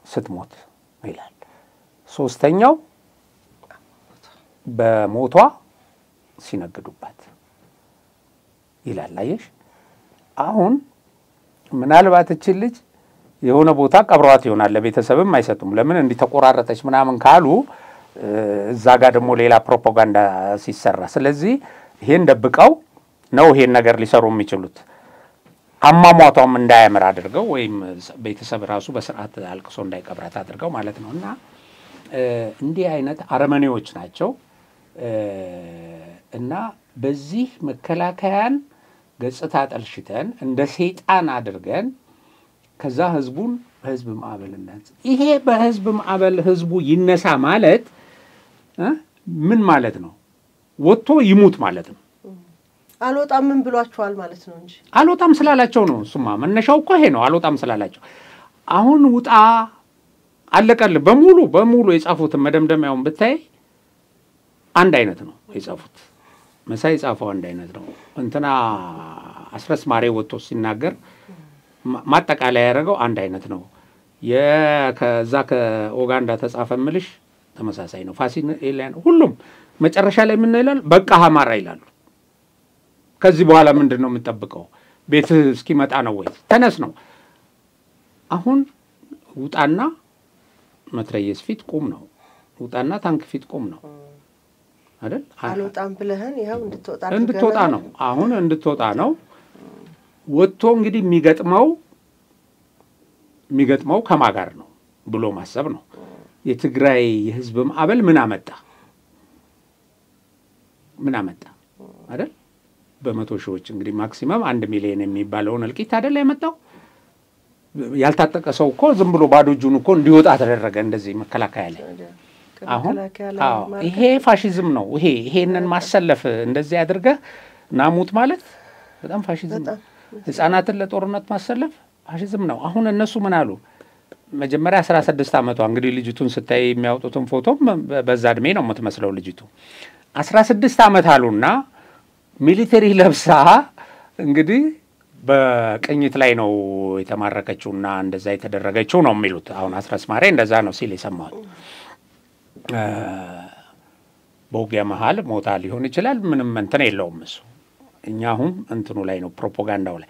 ስትሞት ይላል። 3ኛው በሞቷ ሲነግዱባት ይላል። አየሽ አሁን ምናልባት እቺ ልጅ የሆነ ቦታ ቀብሯት ይሆናል ለቤተሰብም አይሰጡም። ለምን እንዲተቆራረጠች ምናምን ካሉ እዛ ጋር ደግሞ ሌላ ፕሮፓጋንዳ ሲሰራ ስለዚህ ይሄን ደብቀው ነው ይሄን ነገር ሊሰሩ የሚችሉት። አማሟቷም እንዳያምር አድርገው ወይም ቤተሰብ ራሱ በስርዓት አልቅሶ እንዳይቀብራት አድርገው ማለት ነውና እንዲህ አይነት አረመኔዎች ናቸው። እና በዚህ መከላከያን ገጽታ ጠልሽተን እንደ ሰይጣን አድርገን ከዛ ህዝቡን በህዝብ ማዕበልነት ይሄ በህዝብ ማዕበል ህዝቡ ይነሳ ማለት ምን ማለት ነው? ወጥቶ ይሙት ማለት ነው። አልወጣም ምን ብሏቸዋል ማለት ነው እንጂ አልወጣም ስላላቸው ነው። እሱማ መነሻው እኮ ይሄ ነው። አልወጣም ስላላቸው አሁን ውጣ አለቀል በሙሉ የጻፉት መደምደሚያውን ብታይ አንድ አይነት ነው የጻፉት። መሳይ ጻፈው አንድ አይነት ነው። እንትና አስረስ ማሬ ወጥቶ ሲናገር ማጠቃለያ ያደረገው አንድ አይነት ነው። ከዛ ከኡጋንዳ ተጻፈምልሽ ተመሳሳይ ነው። ፋሲል ኤላን ሁሉም መጨረሻ ላይ ምን ይላል? በቃ አማራ ይላሉ። ከዚህ በኋላ ምንድነው የምንጠብቀው? ቤት እስኪመጣ ነው ወይ? ተነስ ነው። አሁን ውጣና መትረየስ ፊት ቁም ነው። ውጣና ታንክ ፊት ቁም ነው አይደል? አልወጣም ብለህን ይሄው እንድትወጣ ነው። አሁን እንድትወጣ ነው። ወጥቶ እንግዲህ የሚገጥመው ከማጋር ነው ብሎ ማሰብ ነው። የትግራይ የህዝብ ማዕበል ምን አመጣ አይደል? በመቶ ሺዎች እንግዲህ ማክሲመም 1 ሚሊዮን የሚባለውን እልቂት አይደል ያመጣው። ያልታጠቀ ሰው እኮ ዝም ብሎ ባዶ እጁን እኮ እንዲወጣ ተደረገ እንደዚህ መከላከያ ላይ። አሁን ይሄ ፋሺዝም ነው። ይሄንን ማሰለፍ እንደዚህ አድርገህ ናሙት ማለት በጣም ፋሺዝም ነው። ህፃናትን ለጦርነት ማሰለፍ ፋሺዝም ነው። አሁን እነሱ ምን አሉ? መጀመሪያ 16 ዓመቷ እንግዲህ ልጅቱን ስታይ የሚያወጡትን ፎቶም በዛ እድሜ ነው የምትመስለው ልጅቱ 16 ዓመት አሉና ሚሊተሪ ለብሳ እንግዲህ በቅኝት ላይ ነው የተማረከችውና እንደዛ የተደረገችው ነው የሚሉት። አሁን አስረስ ማሬ እንደዛ ነው ሲል የሰማሁት። በውጊያ መሃል ሞታ ሊሆን ይችላል። ምንም እንትን የለውም እሱ። እኛ አሁን እንትኑ ላይ ነው ፕሮፓጋንዳው ላይ።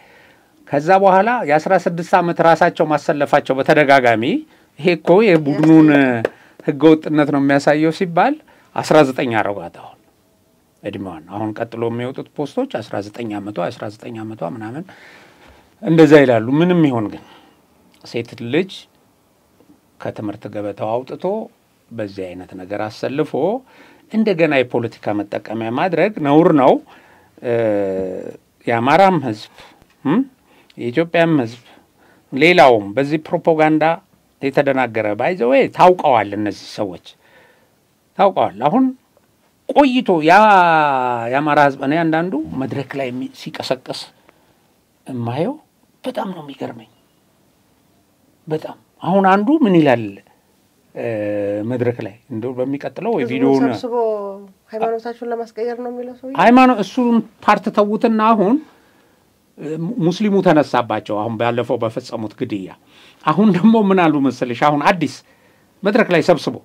ከዛ በኋላ የ16 ዓመት ራሳቸው ማሰለፋቸው በተደጋጋሚ ይሄ እኮ የቡድኑን ህገወጥነት ነው የሚያሳየው ሲባል 19 አረጋት አሁን እድሜዋን። አሁን ቀጥሎ የሚወጡት ፖስቶች 19 ዓመቷ ምናምን እንደዛ ይላሉ። ምንም ይሆን ግን ሴት ልጅ ከትምህርት ገበታው አውጥቶ በዚህ አይነት ነገር አሰልፎ እንደገና የፖለቲካ መጠቀሚያ ማድረግ ነውር ነው። የአማራም ህዝብ የኢትዮጵያም ህዝብ ሌላውም በዚህ ፕሮፓጋንዳ የተደናገረ ባይዘው ታውቀዋል። እነዚህ ሰዎች ታውቀዋል። አሁን ቆይቶ የአማራ ህዝብ እኔ አንዳንዱ መድረክ ላይ ሲቀሰቀስ እማየው በጣም ነው የሚገርመኝ። በጣም አሁን አንዱ ምን ይላል መድረክ ላይ እንደው በሚቀጥለው ቪዲዮውን ሰብስቦ ሃይማኖታቸውን ለማስቀየር ነው የሚለው ሰው ሃይማኖት እሱን ፓርት ተውትና አሁን ሙስሊሙ ተነሳባቸው። አሁን ባለፈው በፈጸሙት ግድያ አሁን ደግሞ ምን አሉ መሰለሽ? አሁን አዲስ መድረክ ላይ ሰብስቦ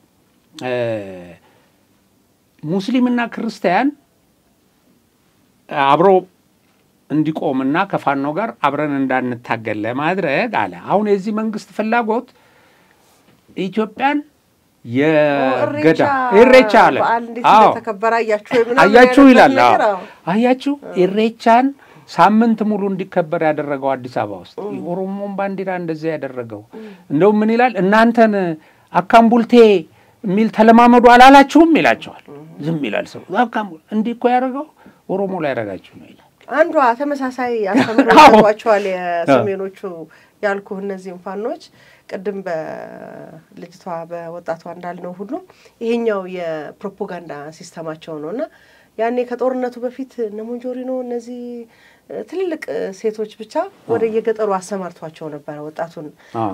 ሙስሊምና ክርስቲያን አብሮ እንዲቆምና ከፋኖ ጋር አብረን እንዳንታገል ለማድረግ አለ። አሁን የዚህ መንግስት ፍላጎት ኢትዮጵያን የገዳ ኢሬቻ አለ አያችሁ ይላል አያችሁ ኢሬቻን ሳምንት ሙሉ እንዲከበር ያደረገው አዲስ አበባ ውስጥ ኦሮሞን ባንዲራ እንደዚህ ያደረገው እንደው ምን ይላል እናንተን አካምቡልቴ ሚል ተለማመዱ አላላችሁም ይላቸዋል ዝም ይላል ሰው አካምቡል እንዲህ እኮ ያደረገው ኦሮሞ ላይ ያደረጋችሁ ነው ይላል አንዷ ተመሳሳይ አስተምሮዋቸዋል የሰሜኖቹ ያልኩ እነዚህን ፋኖች ቅድም በልጅቷ በወጣቷ እንዳልነው ሁሉ ይሄኛው የፕሮፓጋንዳ ሲስተማቸው ነውና ያኔ ከጦርነቱ በፊት ነሞንጆሪኖ እነዚህ ትልልቅ ሴቶች ብቻ ወደ የገጠሩ አሰማርቷቸው ነበር ወጣቱን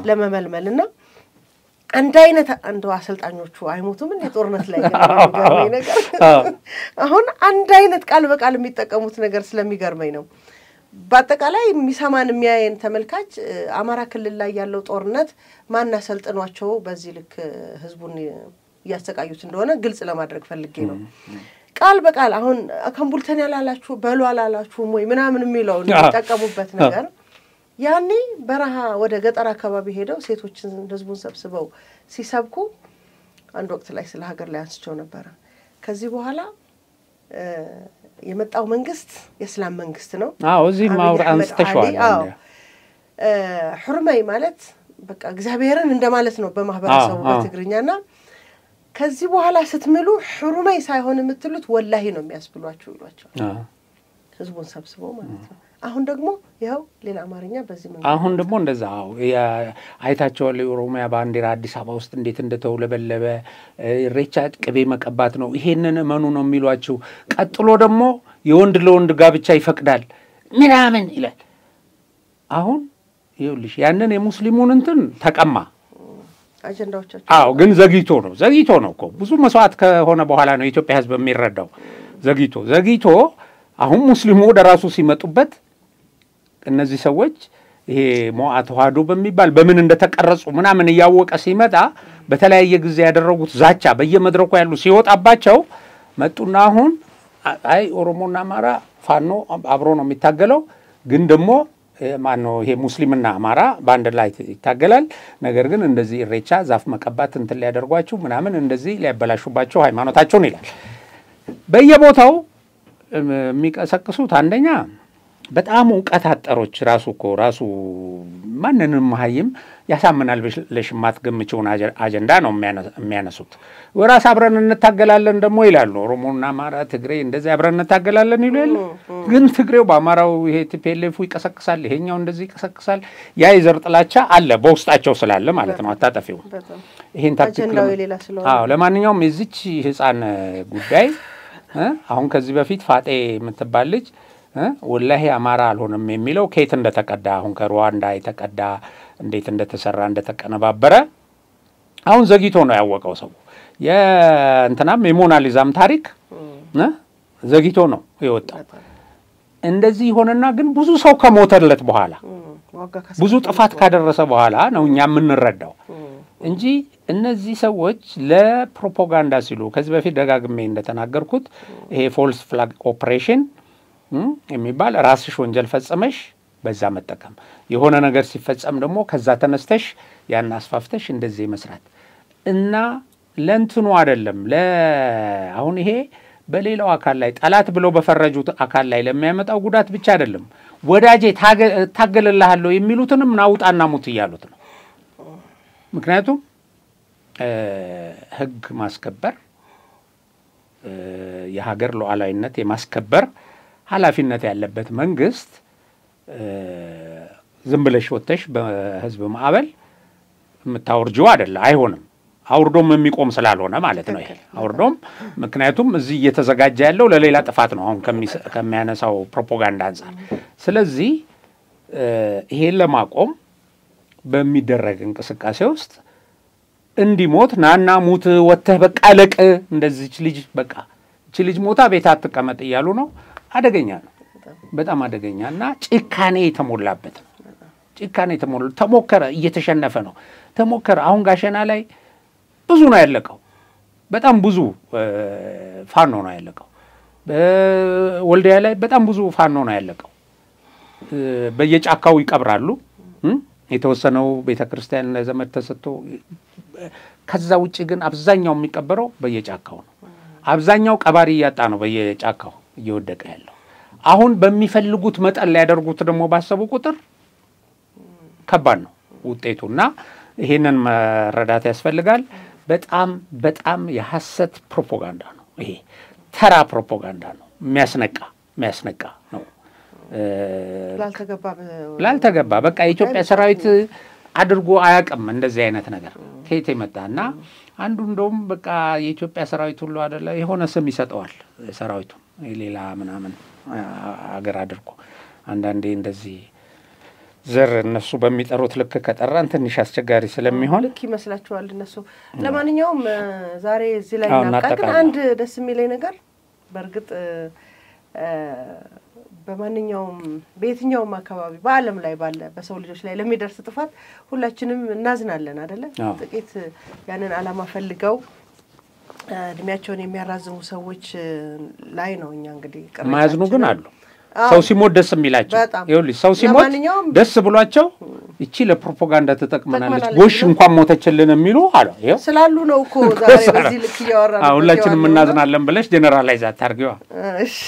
ለመመልመልና አንድ አይነት አንዱ አሰልጣኞቹ አይሞቱም እንደ ጦርነት ላይ ገርመኝ ነገር አሁን አንድ አይነት ቃል በቃል የሚጠቀሙት ነገር ስለሚገርመኝ ነው በአጠቃላይ የሚሰማን የሚያየን ተመልካች አማራ ክልል ላይ ያለው ጦርነት ማን አሰልጥኗቸው በዚህ ልክ ህዝቡን ያሰቃዩት እንደሆነ ግልጽ ለማድረግ ፈልጌ ነው ቃል በቃል አሁን አካምቡልተን ያላላችሁ በሉ አላላችሁ ወይ ምናምን የሚለው ተጠቀሙበት ነገር ያኔ በረሃ ወደ ገጠር አካባቢ ሄደው ሴቶችን ህዝቡን ሰብስበው ሲሰብኩ አንድ ወቅት ላይ ስለ ሀገር ላይ አንስቸው ነበር ከዚህ በኋላ የመጣው መንግስት የእስላም መንግስት ነው እዚህ ማውራ አንስተሽዋል ሁርማይ ማለት በቃ እግዚአብሔርን እንደማለት ነው በማህበረሰቡ በትግርኛና ከዚህ በኋላ ስትምሉ ሁርማይ ሳይሆን የምትሉት ወላሂ ነው የሚያስብሏችሁ ይሏቸው ህዝቡን ሰብስበው ማለት ነው አሁን ደግሞ ያው ሌላ አማርኛ በዚህ መንገድ አሁን ደግሞ እንደዛው አይታቸዋል የኦሮሚያ ባንዲራ አዲስ አበባ ውስጥ እንዴት እንደተውለበለበ ኢሬቻ ቅቤ መቀባት ነው ይሄንን መኑ ነው የሚሏቸው ቀጥሎ ደግሞ የወንድ ለወንድ ጋብቻ ይፈቅዳል ምናምን ይላል አሁን ይኸውልሽ ያንን የሙስሊሙን እንትን ተቀማ አጀንዳዎቻቸው ግን ዘግይቶ ነው እኮ ብዙ መስዋዕት ከሆነ በኋላ ነው ኢትዮጵያ ህዝብ የሚረዳው ዘግይቶ አሁን ሙስሊሙ ደራሱ ሲመጡበት እነዚህ ሰዎች ይሄ ሞዓ ተዋህዶ በሚባል በምን እንደተቀረጹ ምናምን ያወቀ ሲመጣ በተለያየ ጊዜ ያደረጉት ዛቻ በየመድረኩ ያሉ ሲወጣባቸው መጡና አሁን አይ ኦሮሞና አማራ ፋኖ አብሮ ነው የሚታገለው ግን ደግሞ ማነው ይሄ ሙስሊምና አማራ ባንድ ላይ ይታገላል ነገር ግን እንደዚህ ኢሬቻ ዛፍ መቀባት እንትን ሊያደርጓቸው ምናምን እንደዚህ ሊያበላሹባቸው ሃይማኖታቸውን ይላል በየቦታው የሚቀሰቅሱት አንደኛ በጣም ዕውቀት አጠሮች ራሱ ማንንም ማህይም ያሳምናል ለሽማት ገምቹን አጀንዳ ነው የሚያነሱት ወራስ አብረን እንታገላለን ደግሞ ይላሉ ኦሮሞና አማራ ትግሬ እንደዚህ አብረን እንታገላለን ይላሉ ግን ትግሬው በአማራው ይሄ ቲፒኤልኤፍ ይቀሰቅሳል ይሄኛው እንደዚህ ይቀሰቅሳል ያ ይዘር ጥላቻ አለ በውስጣቸው ስላለ ማለት ነው አታጠፊው ይሄን ታክቲክ ለማንኛውም እዚች ህፃን ጉዳይ አሁን ከዚህ በፊት ፋጤ የምትባል ልጅ ወላሂ አማራ አልሆነም የሚለው ከየት እንደተቀዳ አሁን ከሩዋንዳ የተቀዳ እንዴት እንደተሰራ እንደተቀነባበረ አሁን ዘግይቶ ነው ያወቀው ሰው የእንተናም የሞናሊዛም ታሪክ ዘግይቶ ነው የወጣው እንደዚህ ሆነና ግን ብዙ ሰው ከሞተለት በኋላ ብዙ ጥፋት ካደረሰ በኋላ ነው እኛ የምንረዳው እንጂ እነዚህ ሰዎች ለፕሮፓጋንዳ ሲሉ ከዚህ በፊት ደጋግሜ እንደተናገርኩት ይሄ ፎልስ ፍላግ ኦፕሬሽን የሚባል ራስሽ ወንጀል ፈጸመሽ በዛ መጠቀም የሆነ ነገር ሲፈጸም ደግሞ ከዛ ተነስተሽ ያን አስፋፍተሽ እንደዚህ መስራት እና ለእንትኑ አይደለም አሁን ይሄ በሌላው አካል ላይ ጠላት ብሎ በፈረጁት አካል ላይ ለሚያመጣው ጉዳት ብቻ አይደለም ወዳጄ ታገልልሃለሁ የሚሉትንም ናውጣና ሙት ይያሉት ነው ምክንያቱም ህግ ማስከበር የሀገር ሉዓላዊነት የማስከበር ኃላፊነት ያለበት መንግስት ዝም ብለሽ ወጥተሽ በህዝብ ማዕበል የምታወርጂው አይደለ አይሆንም አውርዶም የሚቆም ስላልሆነ ማለት ነው ይሄ አውርዶም ምክንያቱም እዚህ እየተዘጋጀ ያለው ለሌላ ጥፋት ነው አሁን ከሚያነሳው ፕሮፓጋንዳ አንፃር ስለዚህ ይሄን ለማቆም በሚደረግ እንቅስቃሴ ውስጥ እንዲሞት ናና ሙት ወተህ በቃ ለቅ እንደዚህች ልጅ በቃ እቺ ልጅ ሞታ ቤት አትቀመጥ ይያሉ ነው አደገኛ ነው በጣም አደገኛና ጭካኔ የተሞላበት ነው ጭካኔ ተሞከረ እየተሸነፈ ነው ተሞከረ አሁን ጋሸና ላይ ብዙ ነው ያለቀው በጣም ብዙ ፋኖ ነው ያለቀው በወልዲያ ላይ በጣም ብዙ ፋኖ ነው ያለቀው በየጫካው ይቀብራሉ የተወሰነው ቤተክርስቲያን ለዘመድ ተሰጥቶ ከዛ ውጪ ግን አብዛኛው የሚቀበረው በየጫካው ነው አብዛኛው ቀባሪ ያጣ ነው በየጫካው እየወደቀ ያለው አሁን በሚፈልጉት መጠን ሊያደርጉት ደግሞ ባሰቡ ቁጥር ከባድ ነው ውጤቱና ይሄንን መረዳት ያስፈልጋል በጣም የሐሰት ፕሮፓጋንዳ ነው ይሄ ተራ ፕሮፓጋንዳ ነው የሚያስነቃ ነው ላልተገባ በቃ የኢትዮጵያ ሰራዊት አድርጎ አያቀም እንደዚህ አይነት ነገር ከየት ይመጣና አንዱ እንደውም በቃ የኢትዮጵያ ሰራዊት ሁሉ አይደለ የሆነ ስም ይሰጠዋል ሰራዊቱ ሌላ ምናምን አገር አድርጎ አንዳንዴ እንደዚህ ዘር እነሱ በሚጠሩት ልክ ከጠራን ትንሽ አስቸጋሪ ስለሚሆን ልክ ይመስላችኋል እነሱ ለማንኛውም ዛሬ እዚህ ላይ እናቀጥን አንድ ደስ የሚለኝ ነገር በርግጥ በማንኛውም በየትኛውም አካባቢ በአለም ላይ ባለ በሰው ልጆች ላይ ለሚደርስ ጥፋት ሁላችንም እናዝናለን አይደለ ጥቂት ያንን አላማ ፈልገው እድሜያቸውን የሚያራዝሙ ሰዎች ላይ ነው እኛ እንግዲህ ማያዝኑ ግን አሉ ሰው ሲሞት ደስ የሚላቸው ይኸውልሽ ሰው ሲሞት ደስ ብሏቸው እቺ ለፕሮፓጋንዳ ተጠቅመናለች ጎሽ እንኳን ሞተችልን የሚሉ አሉ ይሄው ስላሉ ነው እኮ ዛሬ በዚህ ልክ ያወራን ሁላችንም እናዝናለን ብለሽ ጀነራላይዝ አታርጊዋ እሺ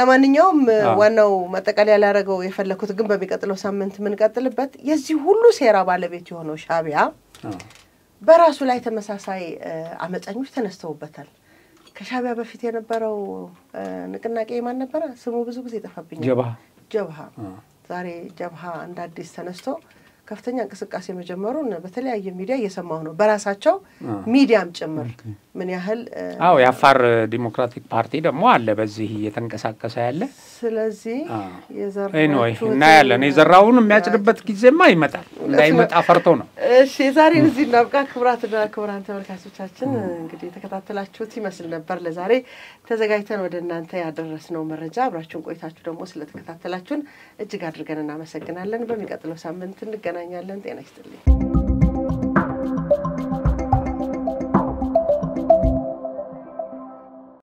ለማንኛውም ዋናው መጠቃለያ ያላረገው የፈለኩት ግን በሚቀጥለው ሳምንት ምን ቀጥልበት የዚህ ሁሉ ሴራ ባለቤት የሆነው ሻቢያ በራሱ ላይ ተመሳሳይ አመፀኞች ተነስተውበታል ከሻቢያ በፊት የነበረው ንቅናቄ ማን ነበር ስሙ ብዙ ጊዜ ተፈብኛል ጀብሃ ዛሬ ጀብሃ እንደ አዲስ ተነስቶ ከፍተኛ እንቅስቃሴ መጀመሩን በተለያየ ሚዲያ እየሰማሁ ነው በራሳቸው ሚዲያም ጭምር ምን ያህል የአፋር ዲሞክራቲክ ፓርቲ ደግሞ አለ በዚህ እየተንቀሳቀሰ ያለ ስለዚህ የዘራው እና ያለን የዘራውን የሚያጭድበት ጊዜማ ይመጣል እንዳይመጣ ፈርቶ ነው እሺ ዛሬ እዚህ እናብቃ ክብራትና ክብራን ተመልካቾቻችን እንግዲህ ተከታተላችሁት ይመስል ነበር ለዛሬ ተዘጋጅተን ወደ እናንተ ያደረስነው መረጃ አብራችሁን ቆይታችሁ ደግሞ ስለተከታተላችሁን እጅግ አድርገን እናመሰግናለን በሚቀጥለው ሳምንት እንገናኛለን ጤና ይስጥልኝ